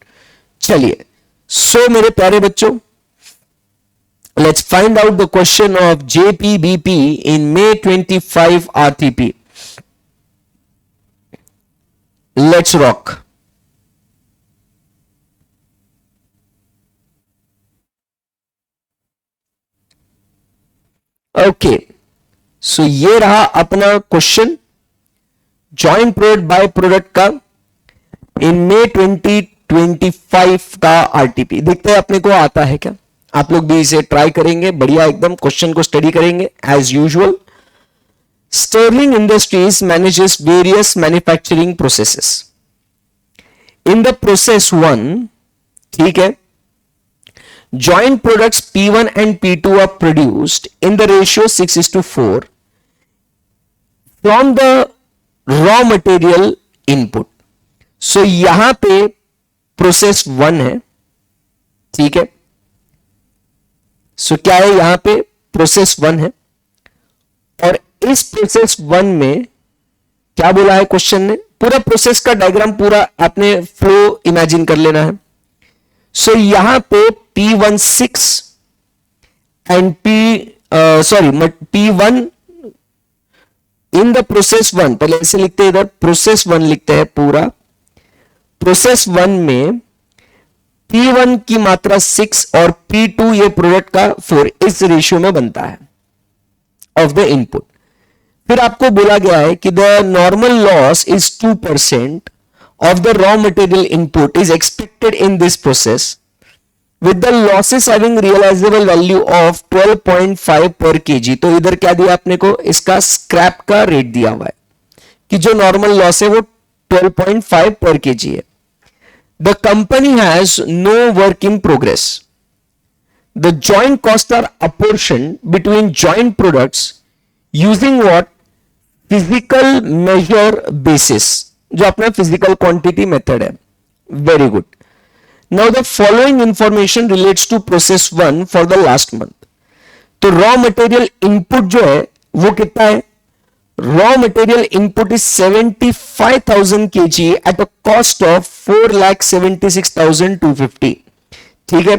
चलिए, सो मेरे प्यारे बच्चों, let's find out the question of JPBP in May 25 RTP. Let's rock. Okay, so ये रहा अपना question joint product by product का इन May 2025 का आरटीपी. देखते हैं अपने को आता है क्या. आप लोग भी इसे ट्राई करेंगे, बढ़िया एकदम क्वेश्चन को स्टडी करेंगे as usual. Sterling Industries manages various manufacturing processes. In the process 1, ठीक है, joint products P1 and P2 are produced in the ratio 6:4 from the raw material input. So यहां पे प्रोसेस 1 है. ठीक है? सो क्या है? यहां पे प्रोसेस 1 है, और इस प्रोसेस 1 में क्या बोला है क्वेश्चन ने? पूरा प्रोसेस का डायग्राम पूरा आपने फ्लो इमेजिन कर लेना है. सो यहां पे P16 and P1 in the process one, पहले ऐसे लिखते हैं, इधर प्रोसेस वन लिखते हैं पूरा। प्रोसेस वन में P1 की मात्रा 6 और P2 ये प्रोडक्ट का 4 इस रेशियो में बनता है ऑफ द इनपुट। फिर आपको बोला गया है कि the normal loss is 2% of the raw material input is expected in this process with the losses having realisable value of 12.5 per KG. तो इधर क्या दिया आपने को, इसका स्क्रैप का रेट दिया हुआ है कि जो नॉर्मल लॉस है वो 12.5 पर केजी है। The company has no work in progress. The joint cost are apportion between joint products using what, physical measure basis, जो अपना फिजिकल क्वांटिटी मेथड है। Very good. Now the following information relates to process one for the last month. तो raw material input जो है वो कितना है, raw material input is 75,000 kg at a cost of 4,76,250। ठीक है,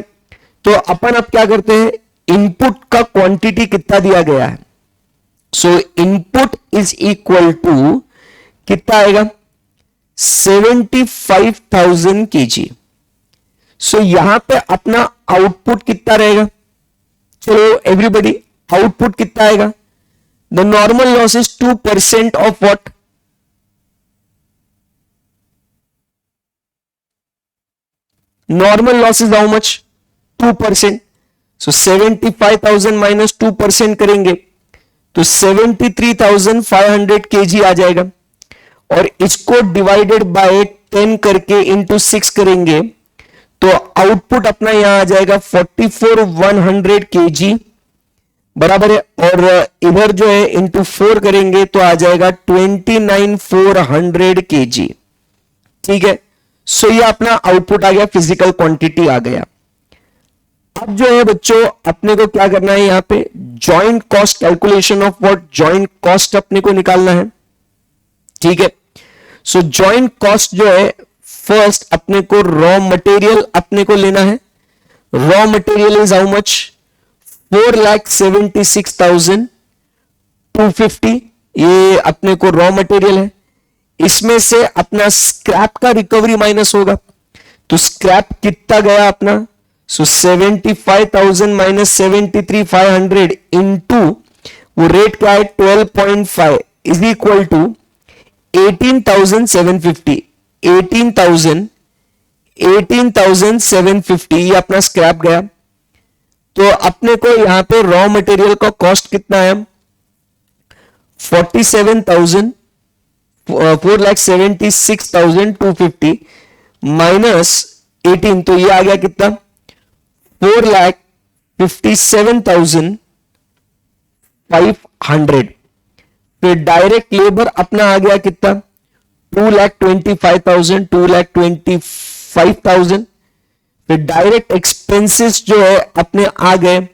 तो अपन अब क्या करते हैं, इनपुट का क्वांटिटी कितना दिया गया है, so input is equal to कितना आएगा, 75,000 kg। सो यहां पे अपना आउटपुट कितना रहेगा, चलो एवरीबॉडी, आउटपुट कितना आएगा, the normal loss is 2% of what, normal loss is how much, 2%। So 75,000 minus 2% करेंगे तो 73,500 kg आ जाएगा, और इसको डिवाइडेड बाय 10 करके इंटू 6 करेंगे तो आउटपुट अपना यहां आ जाएगा 44,100 kg, बराबर है। और इधर जो है इंटू 4 करेंगे तो आ जाएगा 29,400 kg। ठीक है, सो ये अपना आउटपुट आ गया, फिजिकल क्वांटिटी आ गया। अब जो है बच्चों अपने को क्या करना है, यहां पे joint cost, calculation of what, joint cost अपने को निकालना है। ठीक है, सो जॉइंट कॉस्ट जो है, फर्स्ट अपने को रॉ मटेरियल अपने को लेना है। Raw material is how much, 4,76,250, ये अपने को रॉ मटेरियल है। इसमें से अपना स्क्रैप का रिकवरी माइनस होगा, तो स्क्रैप कितना गया अपना, सो 75,000 माइनस 73,500 इंटू वो रेट क्या है 12.5 इज इक्वल टू 18,750। 18,750 ये अपना स्क्रैप गया। तो अपने को यहां पे रॉ मटेरियल का कॉस्ट कितना है, 4,76,250 माइनस 18, तो ये आ गया कितना, 4,57,500। फिर डायरेक्ट लेबर अपना आ गया कितना, 2,25,000। फिर डायरेक्ट एक्सपेंसेस जो है अपने आ गए,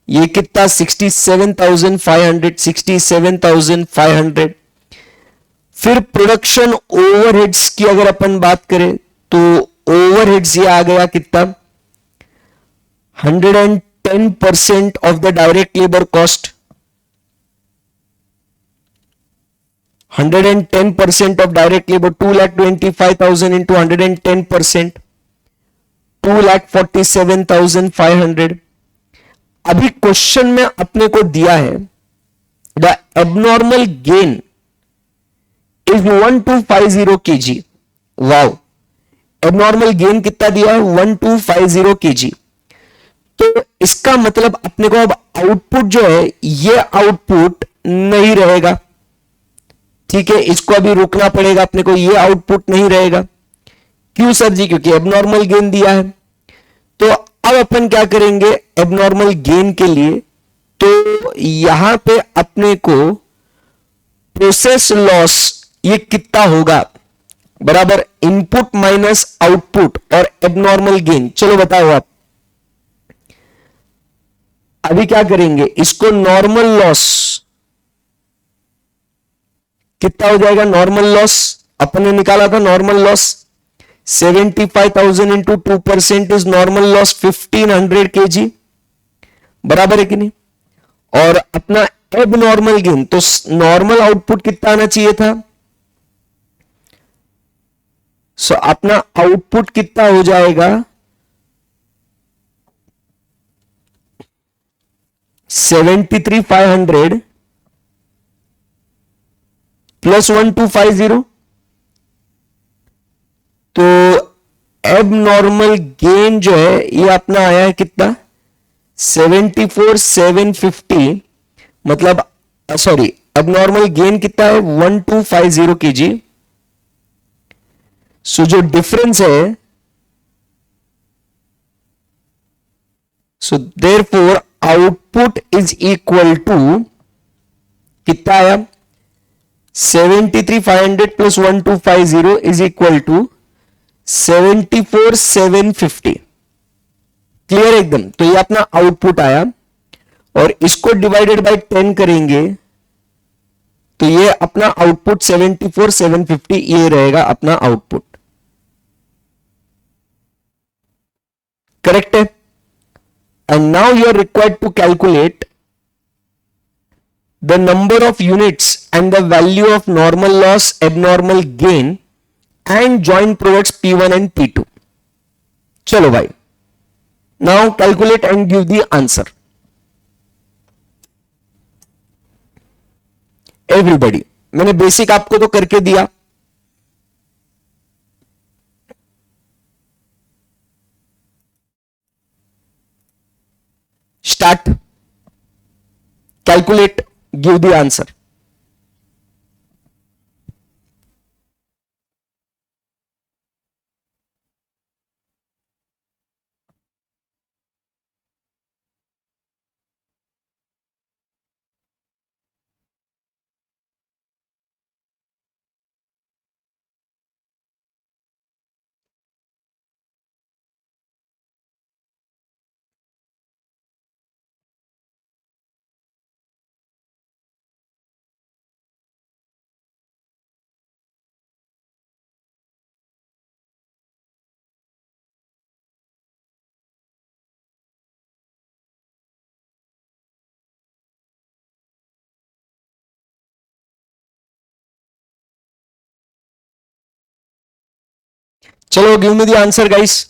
ये कितना 67,500। फिर प्रोडक्शन ओवरहेड्स की अगर अपन बात करें तो ओवरहेड्स ये आ गया कितना, 110% of the direct labour cost. 110% of direct labour, 2,25,000 into 110%, 2,47,500। अभी क्वेश्चन में अपने को दिया है the abnormal gain is 1250 kg। Wow, abnormal gain कितना दिया है, 1250 kg। तो इसका मतलब अपने को अब आउटपुट जो है ये आउटपुट नहीं रहेगा। ठीक है, इसको अभी रोकना पड़ेगा अपने को, ये आउटपुट नहीं रहेगा। क्यों सर जी, क्योंकि एबनॉर्मल गेन दिया है। तो अब अपन क्या करेंगे एबनॉर्मल गेन के लिए, तो यहां पे अपने को प्रोसेस लॉस ये कितना होगा, बराबर इनपुट माइनस आउटपुट और एबनॉर्मल गेन। चलो बताओ आप, अभी क्या करेंगे, इसको नॉर्मल लॉस कितना हो जाएगा, नॉर्मल लॉस अपन ने निकाला था, normal loss 75,000 into 2% is normal loss 1,500 kg, बराबर है कि नहीं। और अपना एब नॉर्मल गेन, तो नॉर्मल आउटपुट कितना आना चाहिए था? सो अपना आउटपुट कितना हो जाएगा? 73,500 प्लस 1250। तो एब नॉर्मल गेन जो है ये अपना आया है कितना? 74,750, मतलब सॉरी, अब नॉर्मल गेन कितना है? 1250 kg। सो जो डिफरेंस है, so therefore output is equal to कितना आया? 73,500 plus 1250 is equal to 74,750। Clear एकदम? तो ये अपना आउटपुट आया, और इसको डिवाइडेड बाय 10 करेंगे तो ये अपना आउटपुट 74,750 ये रहेगा अपना आउटपुट। करेक्ट है? And now you are required to calculate the number of units and the value of normal loss, abnormal gain and joint products P1 and P2. चलो भाई, now calculate and give the answer. Everybody, मैंने basic आपको तो करके दिया, start, calculate, give the answer. चलो give me the answer guys.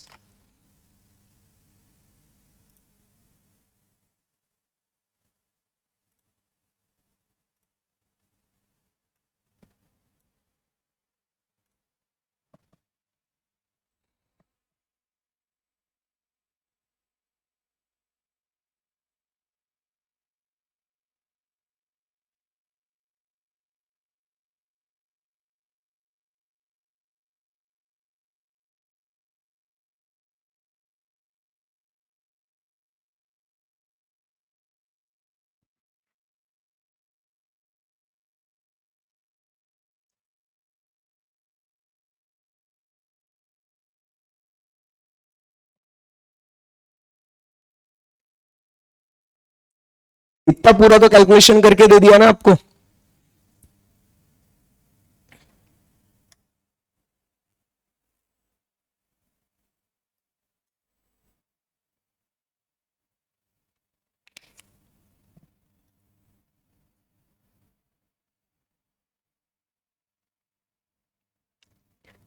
इतना पूरा तो कैलकुलेशन करके दे दिया ना आपको।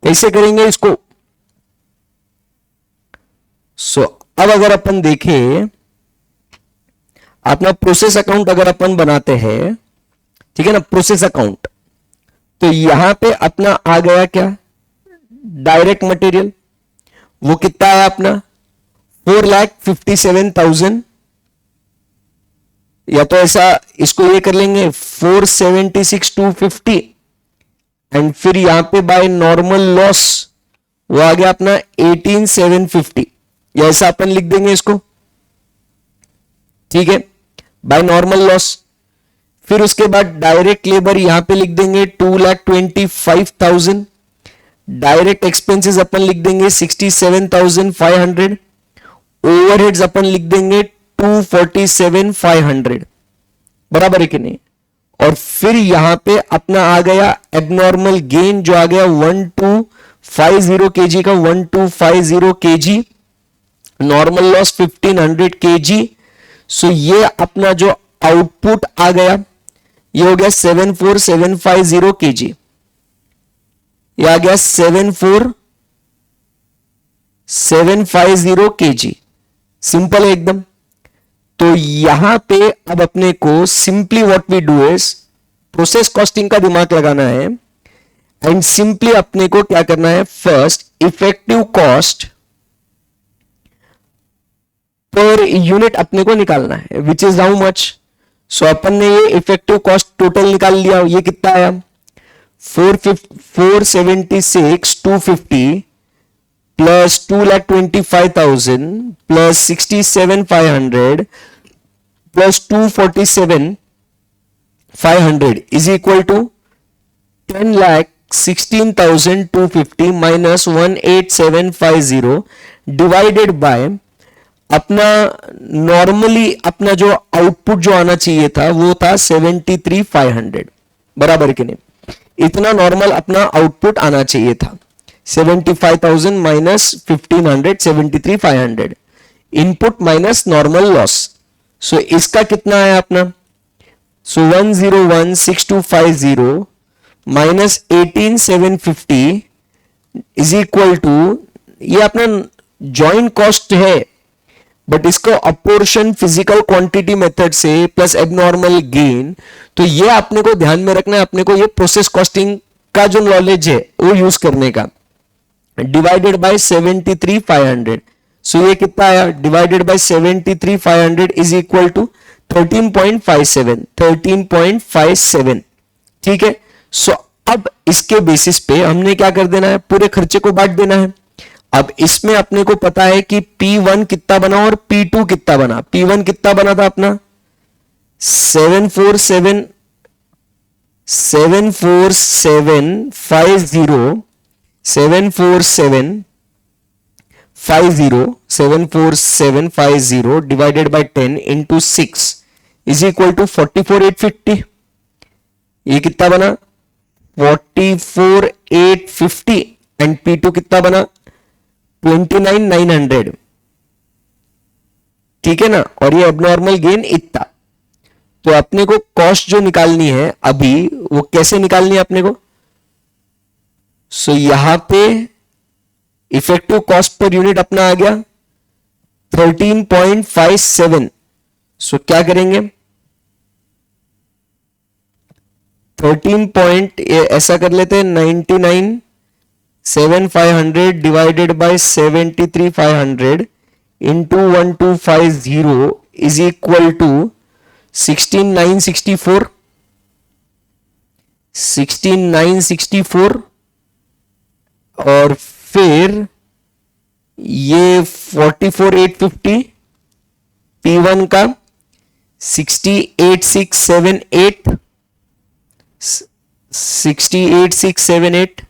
कैसे करेंगे इसको? अब अगर अपन देखें, अपना प्रोसेस अकाउंट अगर अपन बनाते हैं, ठीक है ना, प्रोसेस अकाउंट, तो यहां पे अपना आ गया क्या? डायरेक्ट मटेरियल, वो कितना है अपना? 4,57,000, या तो ऐसा इसको ये कर लेंगे 476,250, एंड फिर यहां पे बाय नॉर्मल लॉस वो आ गया अपना 18,750, या ऐसा अपन लिख देंगे इसको, ठीक है, बाय नॉर्मल लॉस। फिर उसके बाद डायरेक्ट लेबर यहां पे लिख देंगे 2,25,000, डायरेक्ट एक्सपेंसेस अपन लिख देंगे 67,500, ओवरहेड्स अपन लिख देंगे 247,500, बराबर है कि नहीं? और फिर यहां पे अपना आ गया एबनॉर्मल गेन जो आ गया 1250 kg का, 1250 kg, नॉर्मल लॉस 1500 kg। सो ये अपना जो आउटपुट आ गया, ये हो गया 74750 kg, ये आ गया 74750 kg, सिंपल है एकदम। तो यहां पे अब अपने को simply what we do is process costing का दिमाग लगाना है एंड सिंपली अपने को क्या करना है, first effective cost per unit अपने को निकालना है, विच इज हाउ मच। सो अपन ने ये इफेक्टिव कॉस्ट टोटल निकाल लिया, ये कितना आया 476,250 plus 2,25,000 plus 67,500 plus 247,500 is equal to 10,16,250 minus 18750 divided by अपना नॉर्मली अपना जो आउटपुट जो आना चाहिए था वो था 73,500, बराबर कि नहीं, इतना नॉर्मल अपना आउटपुट आना चाहिए था। 75,000 minus 1,500 73,500 input minus normal loss. So इसका कितना आया अपना, so 101,6250 minus 18,750 is equal to, ये अपना जॉइंट कॉस्ट है बट इसको अपोर्शन फिजिकल क्वांटिटी मेथड से प्लस एबनॉर्मल गेन, तो ये अपने को ध्यान में रखना है, अपने को ये प्रोसेस कॉस्टिंग का जो नॉलेज है वो यूज करने का, डिवाइडेड बाय 73,500। सो ये कितना आया, divided by 73,500 is equal to 13.57, ठीक है। सो अब इसके बेसिस पे हमने क्या कर देना है, पूरे खर्चे को बांट देना है। अब इसमें अपने को पता है कि P1 कितना बना और P2 कितना बना। P1 कितना बना था अपना 74750 divided by 10 into 6 is equal to 44,850। ये कितना बना 44,850 एंड P2 कितना बना 29,900, ठीक है ना, और ये एबनॉर्मल गेन इतना। तो अपने को कॉस्ट जो निकालनी है अभी वो कैसे निकालनी है अपने को, सो यहां पे इफेक्टिव कॉस्ट पर यूनिट अपना आ गया 13.57। सो क्या करेंगे 13 पॉइंट ऐसा कर लेते हैं 99,750 divided by 73,500 into 1250 is equal to 16,964 और फिर ये 44,850 P1 का 68,678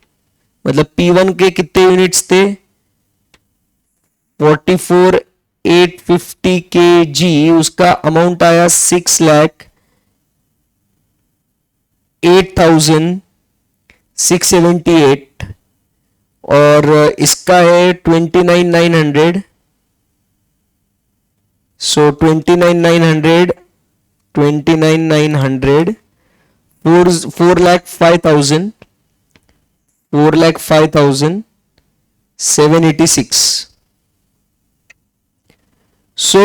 मतलब P1 के कितने यूनिट्स थे 44,850 kg, उसका अमाउंट आया 6,08,678 और इसका है 29,900। सो 29,900 4,05,786। सो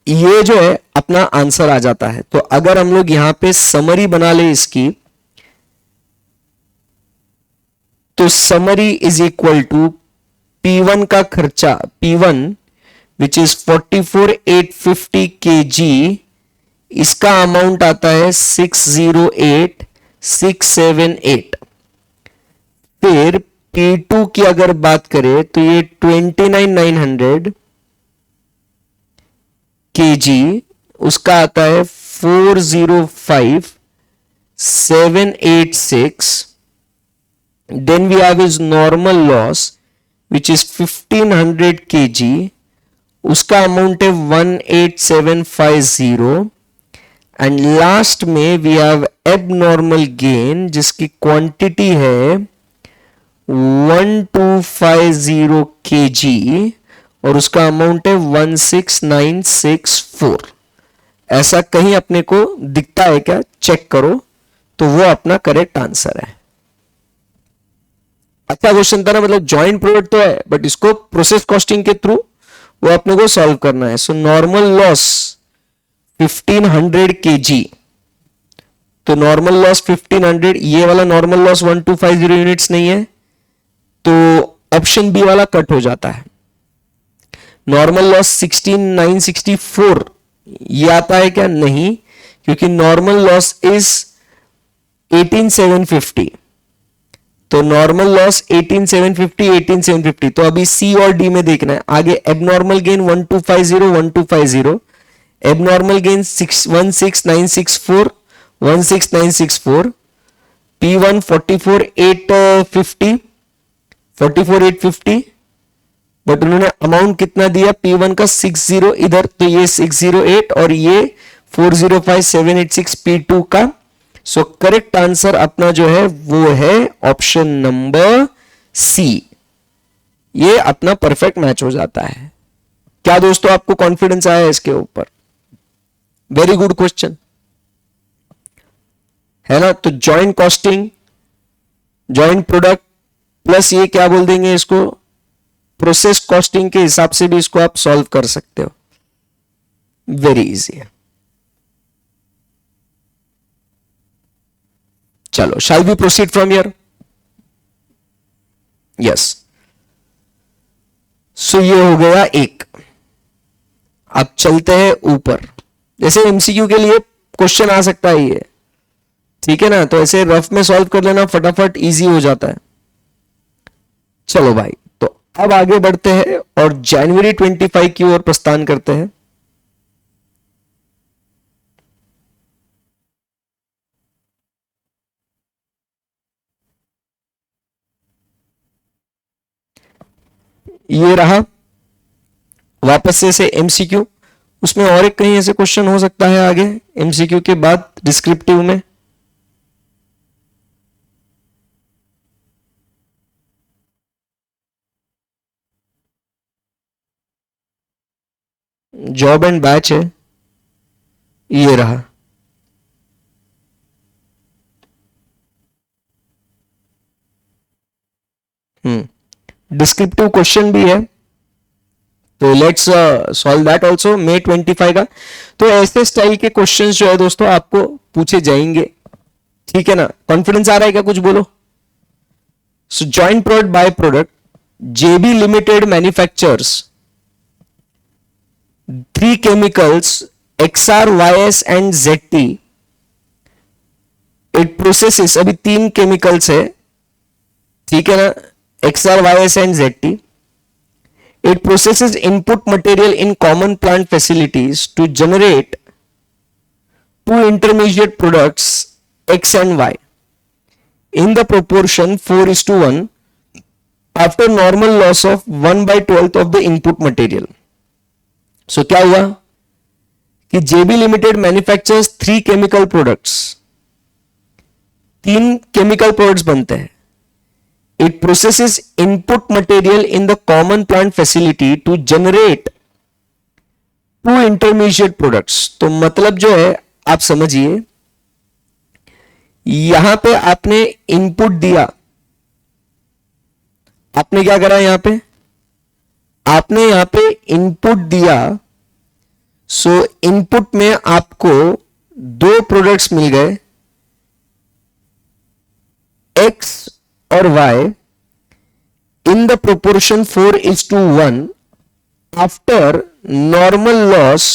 ये जो है अपना आंसर आ जाता है। तो अगर हम लोग यहां पे समरी बना ले इसकी, तो summary is equal to P1 का खर्चा P1 विच इज 44,850 kg, इसका अमाउंट आता है 608,678। फिर P2 की अगर बात करें तो ये 29,900 kg, उसका आता है 405,786। Then we have his normal loss which is 1,500 kg, उसका अमाउंट है 18750 एंड लास्ट में वी हैव एबनॉर्मल गेन जिसकी क्वांटिटी है 1250 kg और उसका अमाउंट है 16,964 ऐसा कहीं अपने को दिखता है क्या, चेक करो, तो वो अपना करेक्ट आंसर है। अच्छा क्वेश्चन था ना, मतलब जॉइंट प्रोडक्ट तो है बट इसको प्रोसेस कॉस्टिंग के थ्रू वो अपने को सॉल्व करना है। सो नॉर्मल लॉस 1500 kg, तो नॉर्मल लॉस 1500, ये वाला नॉर्मल लॉस 1250 यूनिट्स नहीं है, तो ऑप्शन बी वाला कट हो जाता है। नॉर्मल लॉस 16964 ये आता है क्या, नहीं, क्योंकि नॉर्मल लॉस इज 18750, तो नॉर्मल लॉस 18750 18750, तो अभी सी और डी में देखना है। आगे abnormal gain 1250 1250, abnormal gain 16964 16964, P1 44850 44850, but उन्होंने अमाउंट कितना दिया P1 का 60 इधर, तो ये 608 और ये 405786 P2 का। सो करेक्ट आंसर अपना जो है वो है ऑप्शन नंबर सी, ये अपना परफेक्ट मैच हो जाता है। क्या दोस्तों आपको कॉन्फिडेंस आया इसके ऊपर? वेरी गुड क्वेश्चन है ना। तो joint costing, joint product plus ये क्या बोल देंगे इसको, प्रोसेस कॉस्टिंग के हिसाब से भी इसको आप सॉल्व कर सकते हो, वेरी इजी है। चलो, shall we proceed from here? Yes. So ये हो गया एक। अब चलते हैं ऊपर। जैसे एमसीक्यू के लिए क्वेश्चन आ सकता है ये, ठीक है ना, तो ऐसे रफ में सॉल्व कर लेना, फटाफट इजी हो जाता है। चलो भाई, तो अब आगे बढ़ते हैं और जनवरी 25 की ओर प्रस्थान करते हैं। ये रहा वापस से एमसीक्यू, उसमें और एक कहीं ऐसे क्वेश्चन हो सकता है आगे एमसीक्यू के बाद डिस्क्रिप्टिव में। जॉब एंड बैच है, ये रहा। डिस्क्रिप्टिव क्वेश्चन भी है, तो let's solve that also. May 25 का, तो ऐसे स्टाइल के क्वेश्चंस जो है दोस्तों आपको पूछे जाएंगे, ठीक है ना। कॉन्फिडेंस आ रहा है क्या, कुछ बोलो। So joint product by product, JB limited manufactures 3 chemicals XR, YS and ZT। It processes, अभी 3 केमिकल्स है, ठीक है ना, XR, YS and ZT। It processes input material in common plant facilities to generate two intermediate products X and Y in the proportion 4:1 after normal loss of 1/12 of the input material. So क्या हुआ कि JB Limited manufactures 3 chemical products, 3 chemical products बनते हैं। It processes input material in the common plant facility to generate 2 intermediate products। तो मतलब जो है आप समझिए, यहां पे आपने इनपुट दिया, आपने क्या करा यहां पे, आपने यहां पे इनपुट दिया। सो इनपुट में आपको 2 प्रोडक्ट्स मिल गए, X और Y, in the proportion 4:1 after normal loss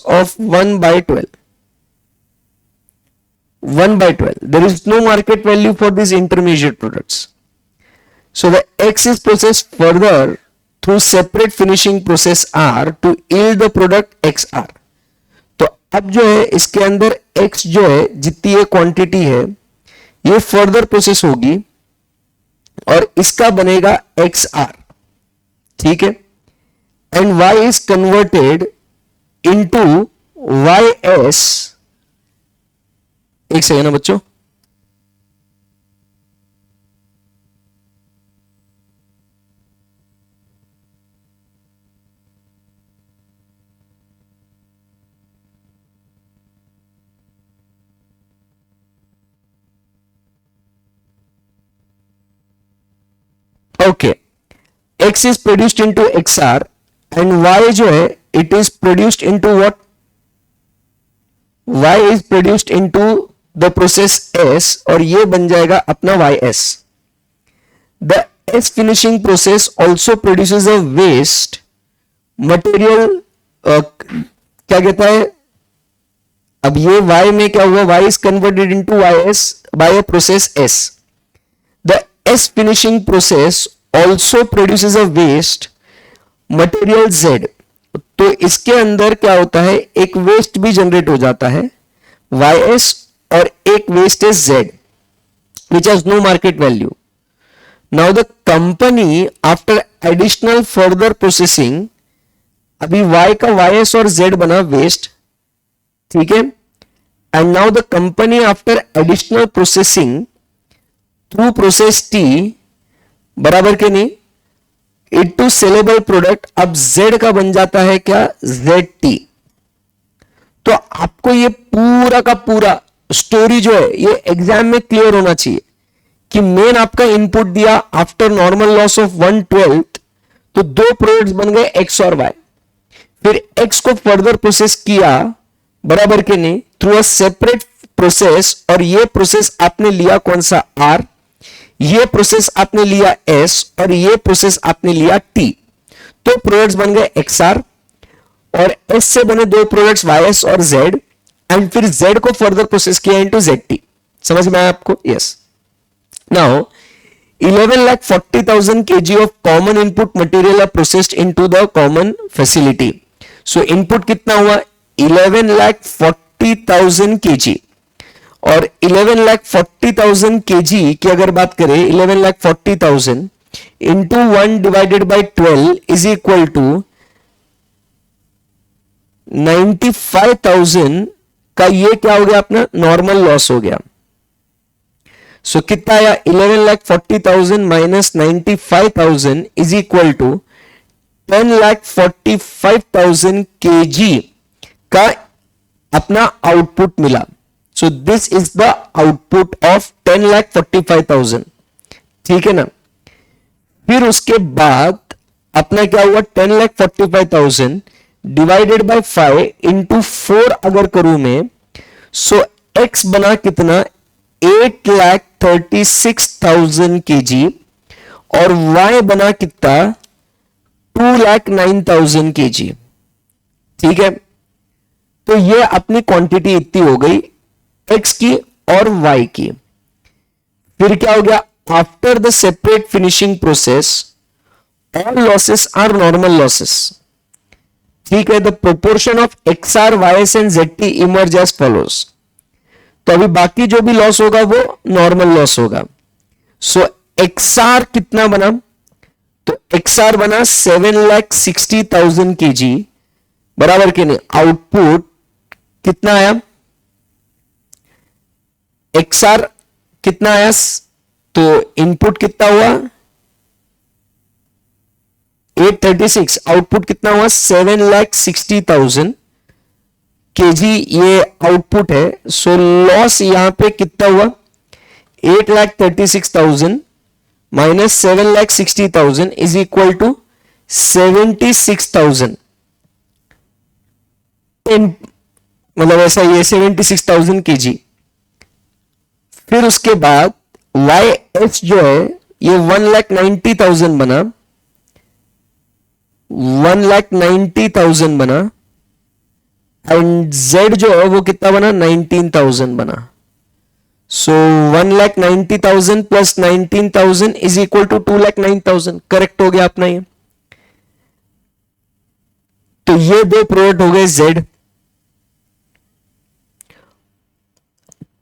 of 1/12. 1/12, there is no market value for these intermediate products, so the X is processed further through separate finishing process R to yield the product XR। तो अब जो है इसके अंदर X जो है, जितनी ये क्वांटिटी है, ये फर्दर प्रोसेस होगी और इसका बनेगा XR, ठीक है, and Y is converted into YS। एक सेकेंड ना बच्चों, okay, x is produced into xr and y जो है it is produced into what, y is produced into the process s और ये बन जाएगा अपना ys. The s finishing process also produces a waste material, क्या कहता है, अब ये y में क्या हुआ, y is converted into ys by a process s. The s finishing process also produces a waste material z. तो इसके अंदर क्या होता है, एक वेस्ट भी जनरेट हो जाता है ys और एक waste is z which has no market value. Now the company after additional further processing, अभी y का ys और z बना वेस्ट, ठीक है, and now the company after additional processing through process t बराबर के नहीं इट टू सेलेबल प्रोडक्ट, अब z का बन जाता है क्या, zt. तो आपको ये पूरा का पूरा स्टोरी जो है ये एग्जाम में क्लियर होना चाहिए कि मेन आपका इनपुट दिया आफ्टर नॉर्मल लॉस ऑफ 1/12, तो दो प्रोडक्ट्स बन गए x और y, फिर x को फर्दर प्रोसेस किया बराबर के नहीं थ्रू अ सेपरेट प्रोसेस, और ये प्रोसेस आपने लिया कौन सा, r, ये प्रोसेस आपने लिया s और ये प्रोसेस आपने लिया t. तो प्रोडक्ट्स बन गए xr और s से बने दो प्रोडक्ट्स ys और z, एंड फिर z को फर्दर प्रोसेस किया इनटू zt. समझ में आया आपको, yes. Now 11,40,000 kg of common input material are processed into the common facility. So input कितना हुआ, 11,40,000 kg, और 11,40,000 kg की अगर बात करें 11,40,000 into 1 divided by 12 is equal to 95,000 का ये क्या हो गया अपना नॉर्मल लॉस हो गया. सो कितना आया, 11,40,000 minus 95,000 is equal to 10,45,000 kg का अपना आउटपुट मिला. So this is the output of 10,45,000, ठीक है ना. फिर उसके बाद अपना क्या हुआ, 10,45,000 डिवाइडेड बाय 5 इंटू 4 अगर करूं मैं, सो x बना कितना 8,36,000 kg और y बना कितना 2,09,000 kg, ठीक है. तो ये अपनी क्वांटिटी इतनी हो गई x की और y की. फिर क्या हो गया, after the separate finishing process all losses are normal losses, ठीक है. The proportion of XR, YS and ZT emerge as follows. तो अभी बाकी जो भी लॉस होगा वो नॉर्मल लॉस होगा. सो XR कितना बना, तो XR बना 7,60,000 kg बराबर के नहीं. आउटपुट कितना आया, XR कितना आया, तो इनपुट कितना हुआ 836, आउटपुट कितना हुआ 7,60,000 kg ये आउटपुट है. सो लॉस यहां पे कितना हुआ 8,36,000 माइनस 7,60,000 इज इक्वल टू 76,000, मतलब ऐसा ये 76,000 kg. फिर उसके बाद YS जो है ये 1,90,000 बना, 1,90,000 बना, एंड Z जो है वो कितना बना 19,000 बना. So 1,90,000 plus 19,000 is equal to 2,09,000. Correct हो गया अपना ये. तो ये दो प्रोडक्ट हो गए Z,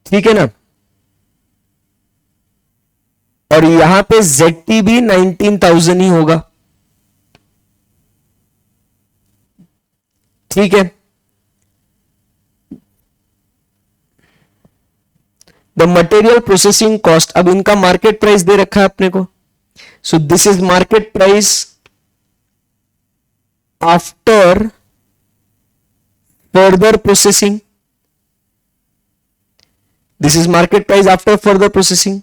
ठीक है ना. और यहां पे ZT भी 19,000 ही होगा, ठीक है. द मटेरियल प्रोसेसिंग कॉस्ट, अब इनका मार्केट प्राइस दे रखा है अपने को. सो this is market price after further processing, this is market price after further processing,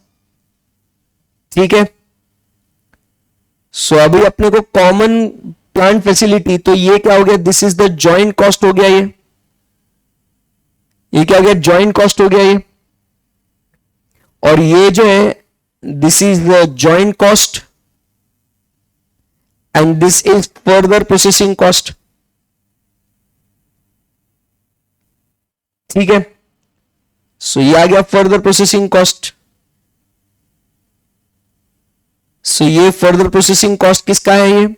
ठीक है. सो अभी अपने को कॉमन प्लांट फैसिलिटी, तो ये क्या हो गया, this is the joint cost हो गया, ये क्या हो गया, जॉइंट कॉस्ट हो गया ये। और ये जो है this is the joint cost and this is further processing cost. ठीक है, सो ये आ गया फर्दर प्रोसेसिंग कॉस्ट। सो ये फर्दर प्रोसेसिंग कॉस्ट किसका है, ये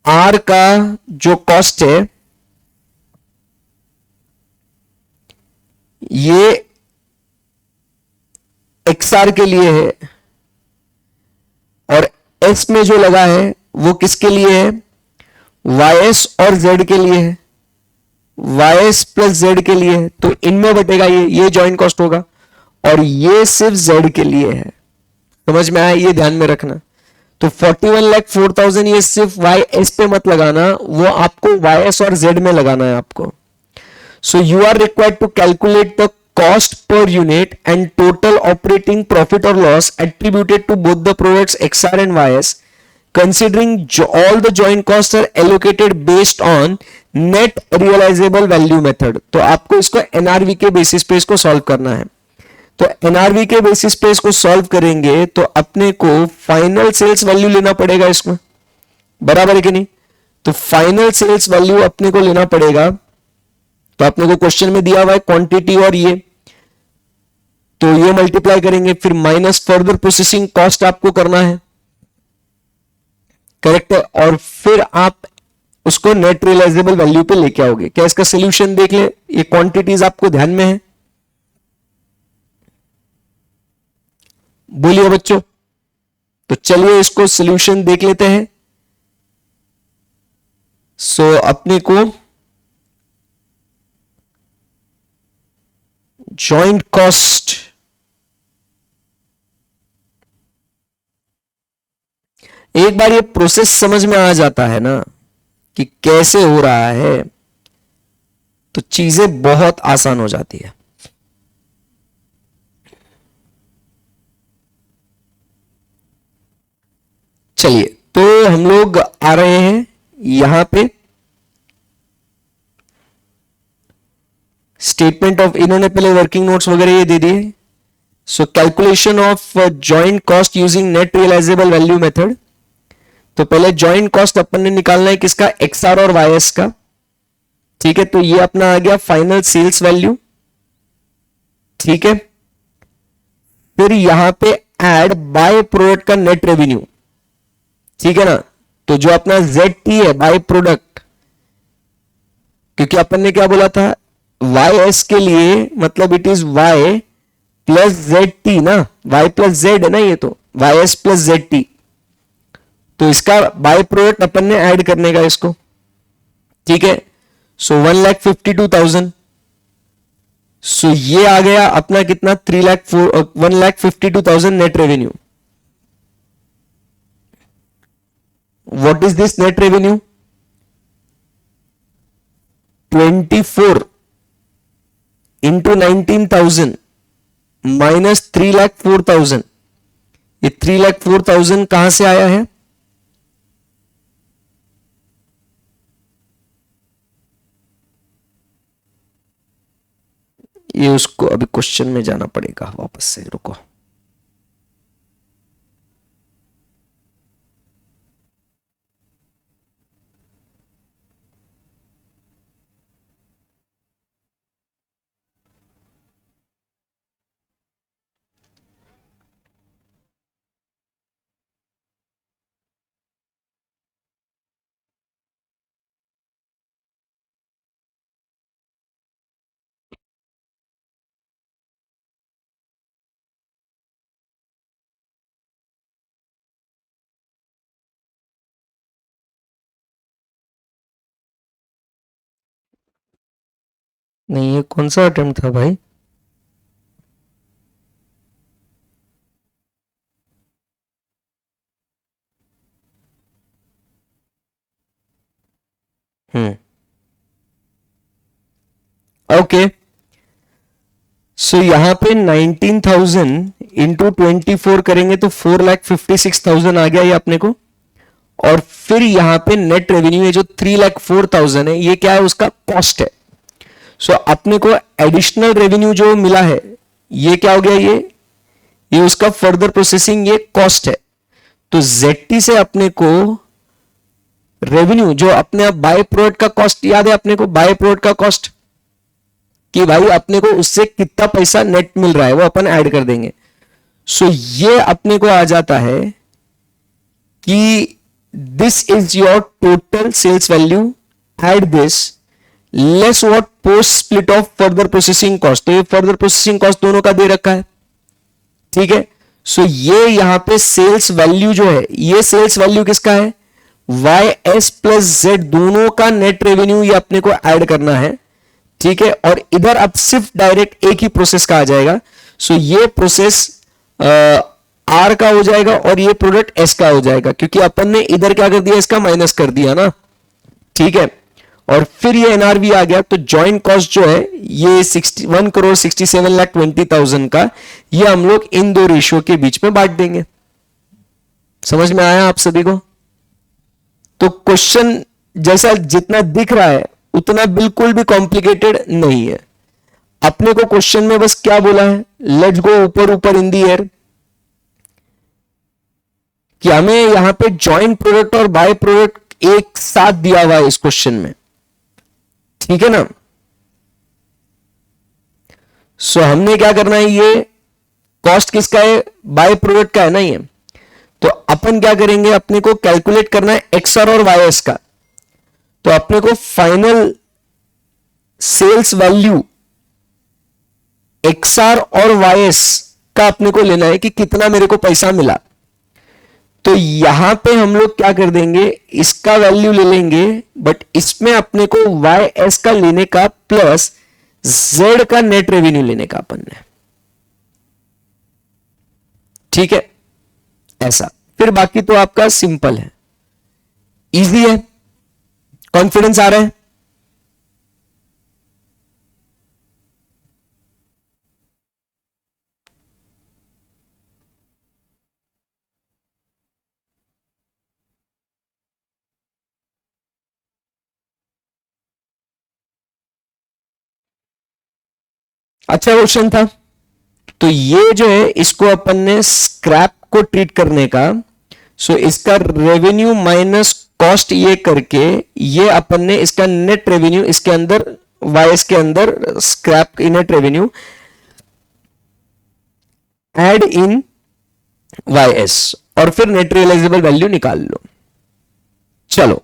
आर का जो कॉस्ट है ये एक्स आर के लिए है, और एस में जो लगा है वो किसके लिए है, वाई एस और जेड के लिए है, वाई एस प्लस जेड के लिए है। तो इनमें बटेगा ये जॉइंट कॉस्ट होगा, और ये सिर्फ जेड के लिए है। समझ में आया, ये ध्यान में रखना। तो 41,04,000 ये सिर्फ वाई एस पे मत लगाना, वो आपको वाई एस और जेड में लगाना है आपको। So you are required to calculate the cost per unit and total operating profit or loss attributed to both the products XR and YS, considering all the joint costs are allocated based on net realizable value method। तो आपको इसको NRV के basis पे इसको solve करना है। तो NRV के बेसिस पे इसको सॉल्व करेंगे तो अपने को फाइनल सेल्स वैल्यू लेना पड़ेगा इसमें, बराबर है कि नहीं। तो फाइनल सेल्स वैल्यू अपने को लेना पड़ेगा। तो अपने को क्वेश्चन में दिया हुआ है क्वांटिटी और ये, तो ये मल्टीप्लाई करेंगे, फिर माइनस फर्दर प्रोसेसिंग कॉस्ट आपको करना है, करेक्ट है, और फिर आप उसको नेट रियलाइजेबल वैल्यू पे लेके आओगे। क्या इसका सोल्यूशन देख ले, ये क्वांटिटीज आपको ध्यान में है, बोलिए बच्चों। तो चलिए इसको सोल्यूशन देख लेते हैं। सो अपने को जॉइंट कॉस्ट, एक बार ये प्रोसेस समझ में आ जाता है ना कि कैसे हो रहा है, तो चीजें बहुत आसान हो जाती है। चलिए, तो हम लोग आ रहे हैं यहां पे स्टेटमेंट ऑफ, इन्होंने पहले वर्किंग नोट्स वगैरह ये दे दिए। So calculation of joint cost using net realisable value method. तो पहले जॉइंट कॉस्ट अपन ने निकालना है किसका, एक्सआर और वाईएस का। ठीक है, तो ये अपना आ गया फाइनल सेल्स वैल्यू। ठीक है, फिर यहां पे ऐड बाय प्रोडक्ट का नेट रेवेन्यू। ठीक है ना, तो जो अपना ZT है बाय प्रोडक्ट, क्योंकि अपन ने क्या बोला था, YS के लिए मतलब it is Y plus ZT ना, Y प्लस Z है ना, ये तो YS प्लस ZT। तो इसका बाय प्रोडक्ट अपन ने ऐड करने का इसको। ठीक है, सो 1,52,000। सो ये आ गया अपना कितना, 1,52,000 net revenue. What is this net revenue, 24 into 19,000 minus 3,04,000। ये 3,04,000 कहां से आया है, ये उसको अभी क्वेश्चन में जाना पड़ेगा वापस से, रुको। नहीं, ये कौन सा अटेम्प्ट था भाई, ओके। सो यहां पे 19,000 इंटू 24 करेंगे तो 4,56,000 आ गया ये अपने को। और फिर यहां पे नेट रेवेन्यू है जो 3,04,000 है, ये क्या है, उसका कॉस्ट है। सो अपने को एडिशनल रेवेन्यू जो मिला है ये क्या हो गया, ये उसका फर्दर प्रोसेसिंग ये कॉस्ट है। तो ZT से अपने को रेवेन्यू जो अपने आप बाय प्रोडक्ट का कॉस्ट याद है अपने को, बाय प्रोडक्ट का कॉस्ट कि भाई अपने को उससे कितना पैसा नेट मिल रहा है वो अपन ऐड कर देंगे। सो ये अपने को आ जाता है कि this is your total sales value, add this less what post split off further processing cost. तो ये फर्दर प्रोसेसिंग कॉस्ट दोनों का दे रखा है, ठीक है। सो ये यहां पे सेल्स वैल्यू जो है, ये सेल्स वैल्यू किसका है, YS प्लस Z दोनों का नेट रेवेन्यू ये अपने को ऐड करना है, ठीक है। और इधर अब सिर्फ डायरेक्ट एक ही प्रोसेस का आ जाएगा। सो ये प्रोसेस R का हो जाएगा और ये प्रोडक्ट S का हो जाएगा, क्योंकि अपन ने इधर क्या कर दिया, इसका माइनस कर दिया ना, ठीक है। और फिर ये NRV आ गया। तो जॉइंट कॉस्ट जो है ये 1,67,20,000 का, ये हम लोग इन दो रेशियो के बीच में बांट देंगे। समझ में आया आप सभी को? तो क्वेश्चन जैसा जितना दिख रहा है उतना बिल्कुल भी कॉम्प्लिकेटेड नहीं है। अपने को क्वेश्चन में बस क्या बोला है, लेट्स गो ऊपर ऊपर इन दी एयर, कि हमें यहां पे जॉइंट प्रोडक्ट और बाय प्रोडक्ट एक साथ दिया हुआ है इस क्वेश्चन में, ठीक है ना। सो हमने क्या करना है, ये कॉस्ट किसका है, बाय प्रोडक्ट का है ना ये। तो अपन क्या करेंगे, अपने को कैलकुलेट करना है XR और YS का। तो अपने को फाइनल सेल्स वैल्यू XR और YS का अपने को लेना है कि कितना मेरे को पैसा मिला। तो यहां पे हम लोग क्या कर देंगे, इसका वैल्यू ले लेंगे, बट इसमें अपने को YS का लेने का प्लस Z का नेट रेवेन्यू लेने का अपन ने, ठीक है। ऐसा फिर बाकी तो आपका सिंपल है, इजी है, कॉन्फिडेंस आ रहा है। अच्छा क्वेश्चन था। तो ये जो है इसको अपन ने स्क्रैप को ट्रीट करने का, सो इसका रेवेन्यू माइनस कॉस्ट ये करके, ये अपन ने इसका नेट रेवेन्यू इसके अंदर वाईएस के अंदर scrap net revenue add in YS और फिर नेट रियलाइजेबल वैल्यू निकाल लो। चलो,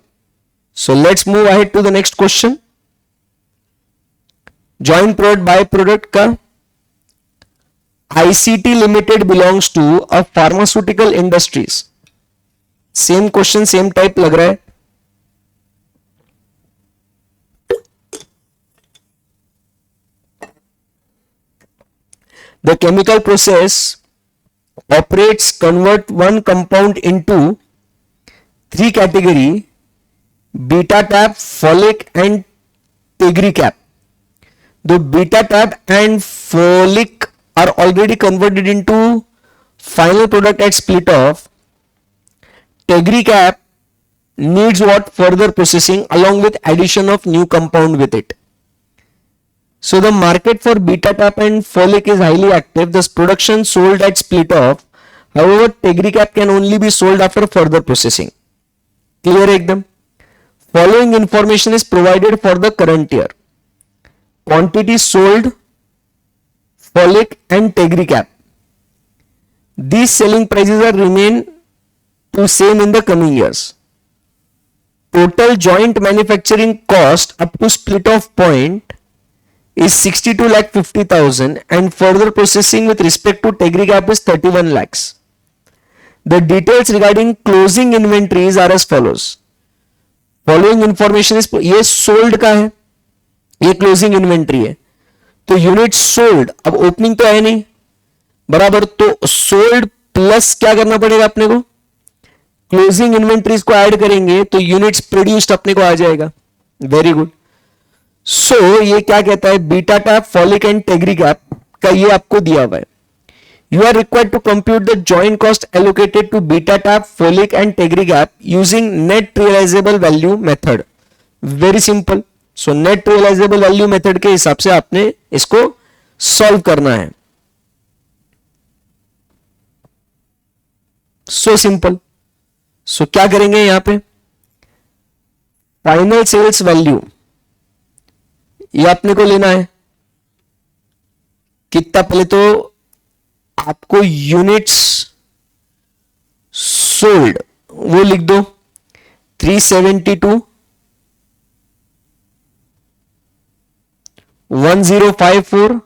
so let's move ahead to the next question. Joint product by product का, ICT limited belongs to a pharmaceutical industries. Same question same type लग रहा है। The chemical process operates convert one compound into three category: beta tab, folic and tegri-cap. The beta tab and folic are already converted into final product at split off. Tegri-cap needs what further processing along with addition of new compound with it. So the market for beta cap and folic is highly active. Thus production sold at split off. However, tegri-cap can only be sold after further processing. Clear एकदम? Following information is provided for the current year. Quantity sold folic and tegri-cap. These selling prices are remain to same in the coming years. Total joint manufacturing cost up to split off point is 62,50,000 and further processing with respect to tegri-cap is 31 lakhs. The details regarding closing inventories are as follows. Following information is, ये sold का है, ये closing inventory है, तो unit sold, अब opening तो है नहीं बराबर, तो सोल्ड प्लस क्या करना पड़ेगा अपने को, क्लोजिंग इन्वेंट्रीज को ऐड करेंगे तो यूनिट्स प्रोड्यूस्ड अपने को आ जाएगा। Very good. सो ये क्या कहता है, बीटा टैप, फॉलिक एंड टेग्री कैप का ये आपको दिया हुआ है। You are required to compute the joint cost allocated to beta tap, folic and tegregap using net realizable value method. Very simple. So net realizable value method के हिसाब से आपने इसको सॉल्व करना है. So simple. So क्या करेंगे यहां पे? फाइनल सेल्स वैल्यू ये अपने को लेना है. कितना? पहले तो आपको यूनिट्स सोल्ड वो लिख दो 372, 1054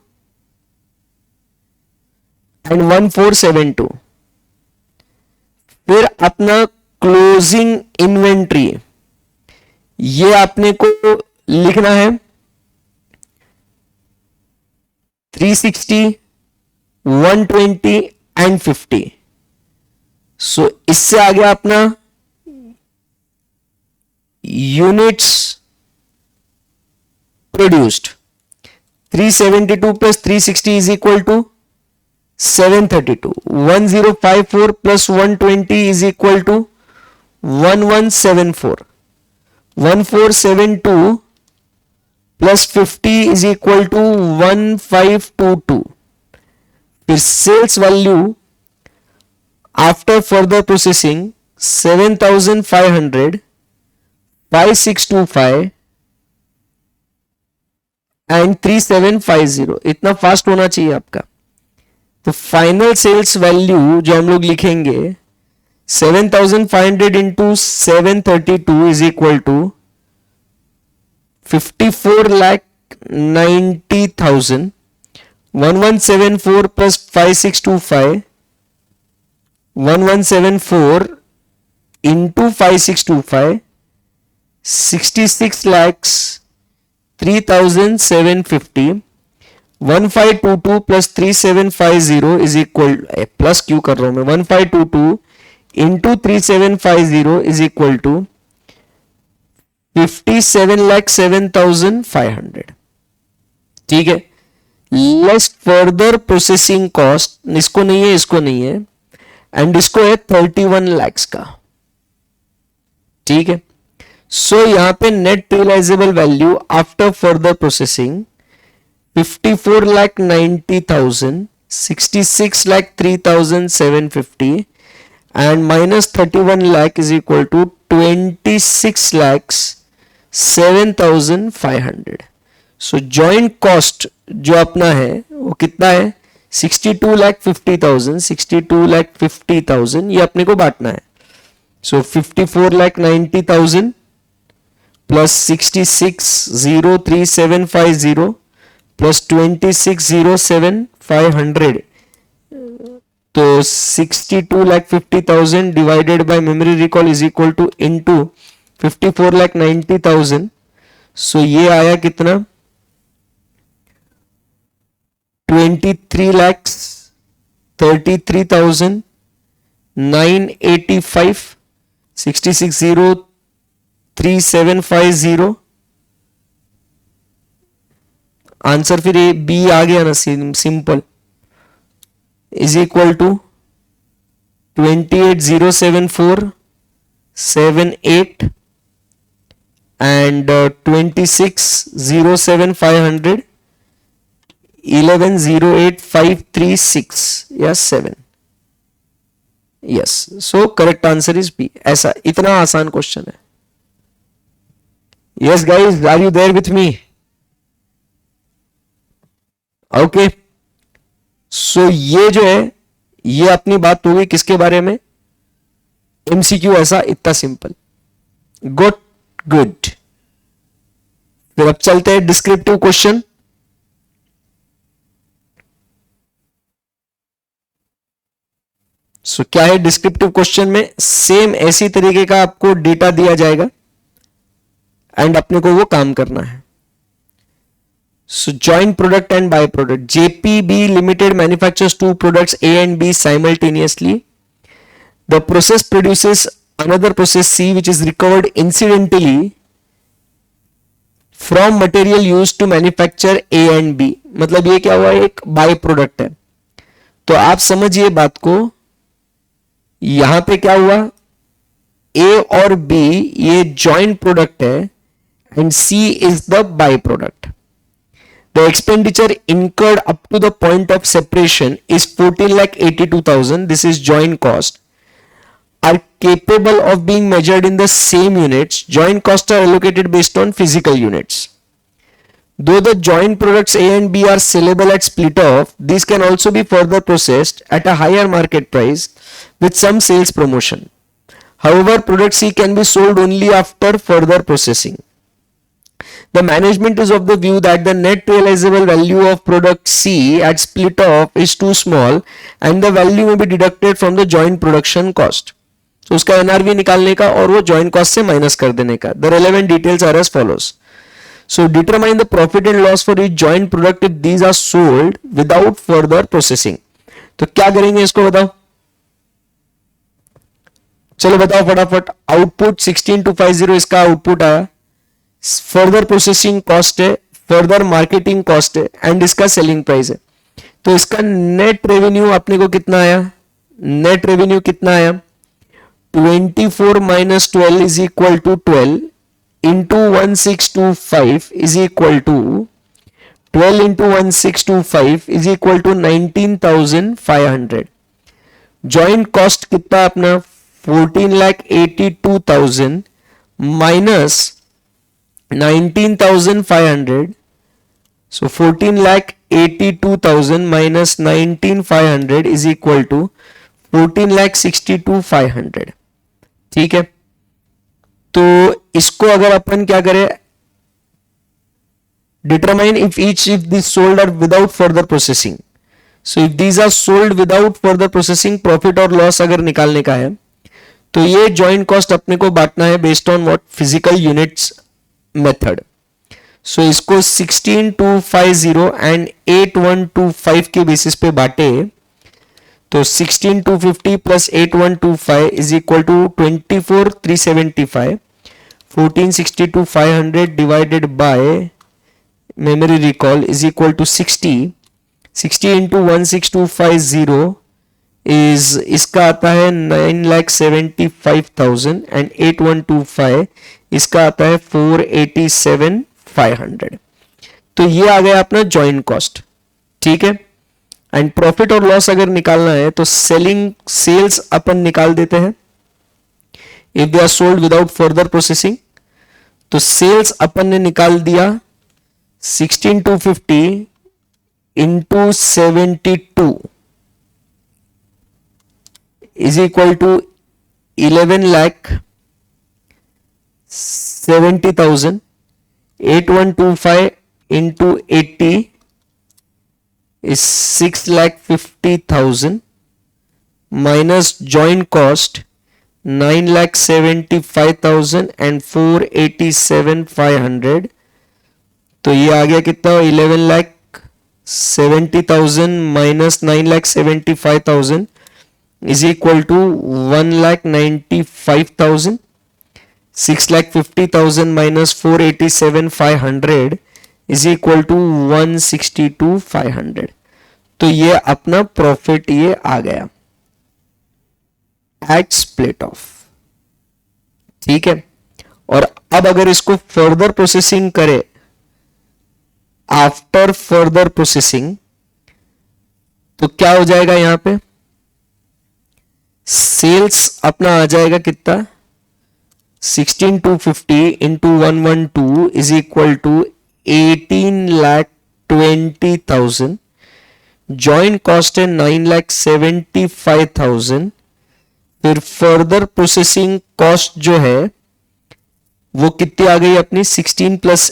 एंड 1472. फिर अपना क्लोजिंग इन्वेंट्री ये आपने को लिखना है 360, 120 एंड 50. सो इससे आ गया अपना units produced. 372 plus 360 is equal to 732. 1054 plus 120 is equal to 1174. 1472 plus 50 is equal to 1522. फिर sales value after further processing 7500, 5625 and 3750. इतना फास्ट होना चाहिए आपका. तो फाइनल सेल्स वैल्यू जो हम लोग लिखेंगे 7500 into 732 is equal to 54,90,000. 1174 plus 5625, 1174 into 5625, 66 lakhs 3,750. 1522 plus 3750 is equal, plus क्यों कर रहा हूं मैं, 1522 into 3750 is equal to 57,07,500. ठीक है. लेस फर्दर प्रोसेसिंग कॉस्ट, इसको नहीं है, इसको नहीं है, एंड इसको है 31 lakhs का. ठीक है. सो यहां पे net realisable value after further processing 54,90,000, 66,03,750 and minus 31 lakh is equal to 26,07,500. So joint cost जो अपना है वो कितना है 62,50,000, 62,50,000 ये अपने को बांटना है. So 54,90,000 plus 66,03,750 plus 26,07,500. तो 62,50,000 divided by memory recall is equal to into 54,90,000. So ये आया कितना 23,33,985, 66,03,750. आंसर फिर ए बी आ गया ना, simple, is equal to 28,074,78 and 26,07,500, 11,08,536 या 7. Yes. So correct answer is B. ऐसा इतना आसान क्वेश्चन है. Yes guys, are you there with me? Okay. So ये जो है ये अपनी बात हो गई किसके बारे में, एमसीक्यू. ऐसा इतना सिंपल. Good good. फिर अब चलते हैं डिस्क्रिप्टिव क्वेश्चन. सो क्या है डिस्क्रिप्टिव क्वेश्चन में, सेम ऐसी तरीके का आपको डेटा दिया जाएगा एंड अपने को वो काम करना है. So joint product and byproduct. JPB Limited manufactures two products A and B simultaneously. The process produces another process C which is recovered incidentally from material use to manufacture A and B, मतलब ये क्या हुआ, एक by product है। तो आप समझिए बात को, यहां पे क्या हुआ, ए और बी ये जॉइंट प्रोडक्ट है and C is the by product. The expenditure incurred up to the point of separation is 14,82,000. This is joint cost. Are capable of being measured in the same units. Joint costs are allocated based on physical units. Though the joint products A and B are sellable at split off, these can also be further processed at a higher market price with some sales promotion. However, product C can be sold only after further processing. The management is of the view that the net realizable value of product C at split off is too small and the value may be deducted from the joint production cost. So उसका NRV निकालने का और वो joint cost से minus कर देने का. The relevant details are as follows. So determine the profit and loss for each joint product if these are sold without further processing. तो क्या करेंगे इसको बताओ, चलो बताओ फटाफट। आउटपुट 16250 इसका आउटपुट आया, फर्दर प्रोसेसिंग कॉस्ट है, फर्दर मार्केटिंग कॉस्ट है एंड इसका सेलिंग प्राइस है। तो इसका नेट रेवेन्यू अपने को कितना आया, नेट रेवेन्यू कितना आया, 24 minus 12 is equal to 12 into 1625 is equal to 12 into 1625 is equal to 19,500। Joint cost कितना अपना 14,82,000 minus 19,500, so 14,82,000 minus 19,500 is equal to 14,62,500। ठीक है, तो इसको अगर अपन क्या करें, determine if this sold are without further processing. So if these are sold without further processing, profit और लॉस अगर निकालने का है तो ये जॉइंट कॉस्ट अपने को बांटना है based on what, physical units method. So इसको 16,250 एंड 8,125 के बेसिस पे बांटे तो 16,250 plus 8,125 is equal to 24,375। 14,62,500 divided by memory recall is equal to 60। 60 into 16,250 is इसका आता है 9,75,000 एंड 8,125 इसका आता है 4,87,500। तो ये आ गया अपना जॉइंट कॉस्ट। ठीक है, एंड प्रॉफिट और लॉस अगर निकालना है तो सेल्स अपन निकाल देते हैं if they are sold without further processing. तो सेल्स अपन ने निकाल दिया 16,250 into 72 is equal to 11,70,000. 8,125 into 80 is 6,50,000 minus joint cost 9,75,000 and 4,87,500। तो ये आ गया कितना, 11,70,000 minus 9,75,000 is equal to 1,95,000। 6,50,000 minus 4,87,500 is equal to 162,500। तो ये अपना प्रॉफिट ये आ गया एट स्प्लिट ऑफ। ठीक है, और अब अगर इसको फर्दर प्रोसेसिंग करे, आफ्टर फर्दर प्रोसेसिंग, तो क्या हो जाएगा, यहां पे सेल्स अपना आ जाएगा कितना, 16,250 into 112 is equal to 18,20,000। Joint cost है 9,75,000। फिर फर्दर प्रोसेसिंग कॉस्ट जो है वो कितनी आ गई अपनी, 16 plus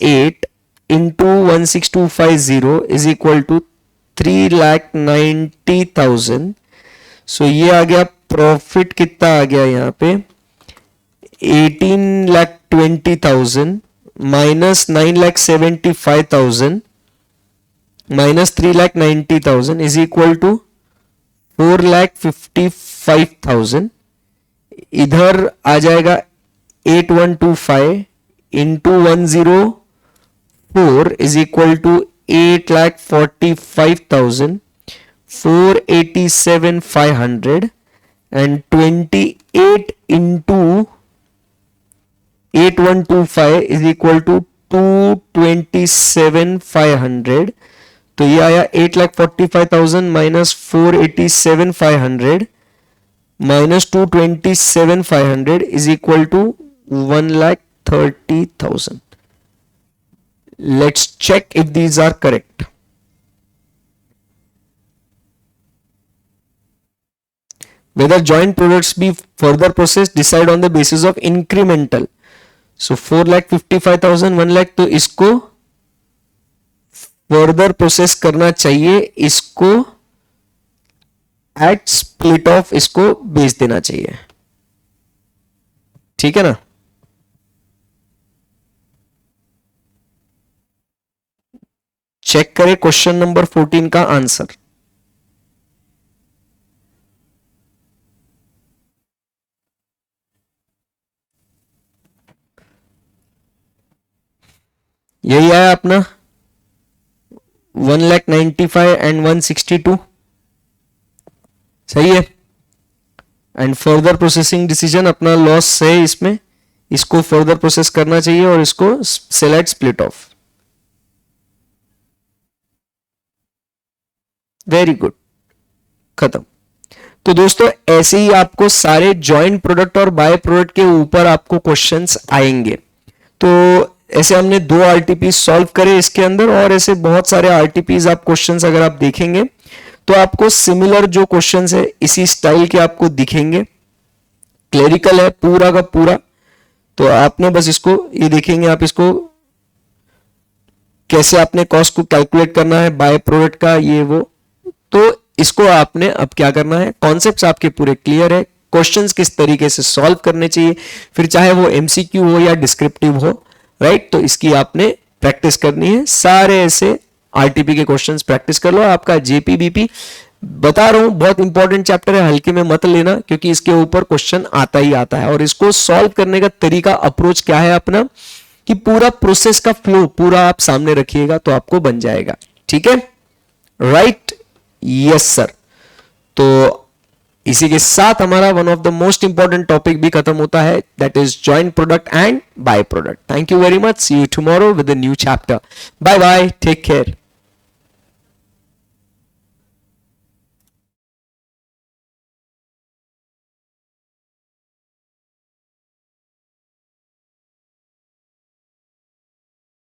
8 into 16,250 is equal to 3,90,000। So ये आ गया प्रॉफिट कितना आ गया यहाँ पे 18,20,000 minus 9,75,000 minus 3,90,000 is equal to 4,55,000। इधर आ जाएगा 8125 into 104 is equal to 8,45,000, 487,500 and 28 into 8125 is equal to 227,500. तो ये आया 8,45,000 minus 487,500 minus 227,500 is equal to 1,30,000. Let's check if these are correct. Whether joint products be further processed, decide on the basis of incremental. So 4,55,000, 1 lakh, तो इसको further process करना चाहिए, इसको eight split of इसको बेच देना चाहिए. ठीक है ना. चेक करें क्वेश्चन नंबर 14 का आंसर. यही आया अपना 1,95,000 एंड 162. सही है. एंड फर्दर प्रोसेसिंग डिसीजन अपना लॉस है, इसमें इसको फर्दर प्रोसेस करना चाहिए और इसको select split of. Very good, खत्म. तो दोस्तों ऐसे ही आपको सारे जॉइंट प्रोडक्ट और बाय प्रोडक्ट के ऊपर आपको क्वेश्चंस आएंगे. तो ऐसे हमने 2 आरटीपी सॉल्व करे इसके अंदर, और ऐसे बहुत सारे आरटीपीज आप क्वेश्चंस अगर आप देखेंगे तो आपको सिमिलर जो क्वेश्चंस है इसी स्टाइल के आपको दिखेंगे. क्लेरिकल है पूरा का पूरा. तो आपने बस इसको ये देखेंगे, आप इसको कैसे आपने कॉस्ट को कैलकुलेट करना है बाय प्रोडक्ट का, ये वो. तो इसको आपने अब क्या करना है, कॉन्सेप्ट्स आपके पूरे क्लियर है, क्वेश्चंस किस तरीके से सॉल्व करने चाहिए, फिर चाहे वो एमसीक्यू हो या डिस्क्रिप्टिव हो, राइट. तो इसकी आपने प्रैक्टिस करनी है. सारे ऐसे आरटीपी के क्वेश्चंस प्रैक्टिस कर लो. आपका जेपीबीपी बता रहा हूं बहुत इंपॉर्टेंट चैप्टर है, हल्के में मत लेना, क्योंकि इसके ऊपर क्वेश्चन आता ही आता है. और इसको सॉल्व करने का तरीका, अप्रोच क्या है अपना, कि पूरा प्रोसेस का फ्लो पूरा आप सामने रखिएगा तो आपको बन जाएगा. ठीक है, राइट. Yes sir. तो इसी के साथ हमारा one of the most important topic भी खत्म होता है, that is joint product and by product. Thank you very much. See you tomorrow with a new chapter. Bye bye, take care.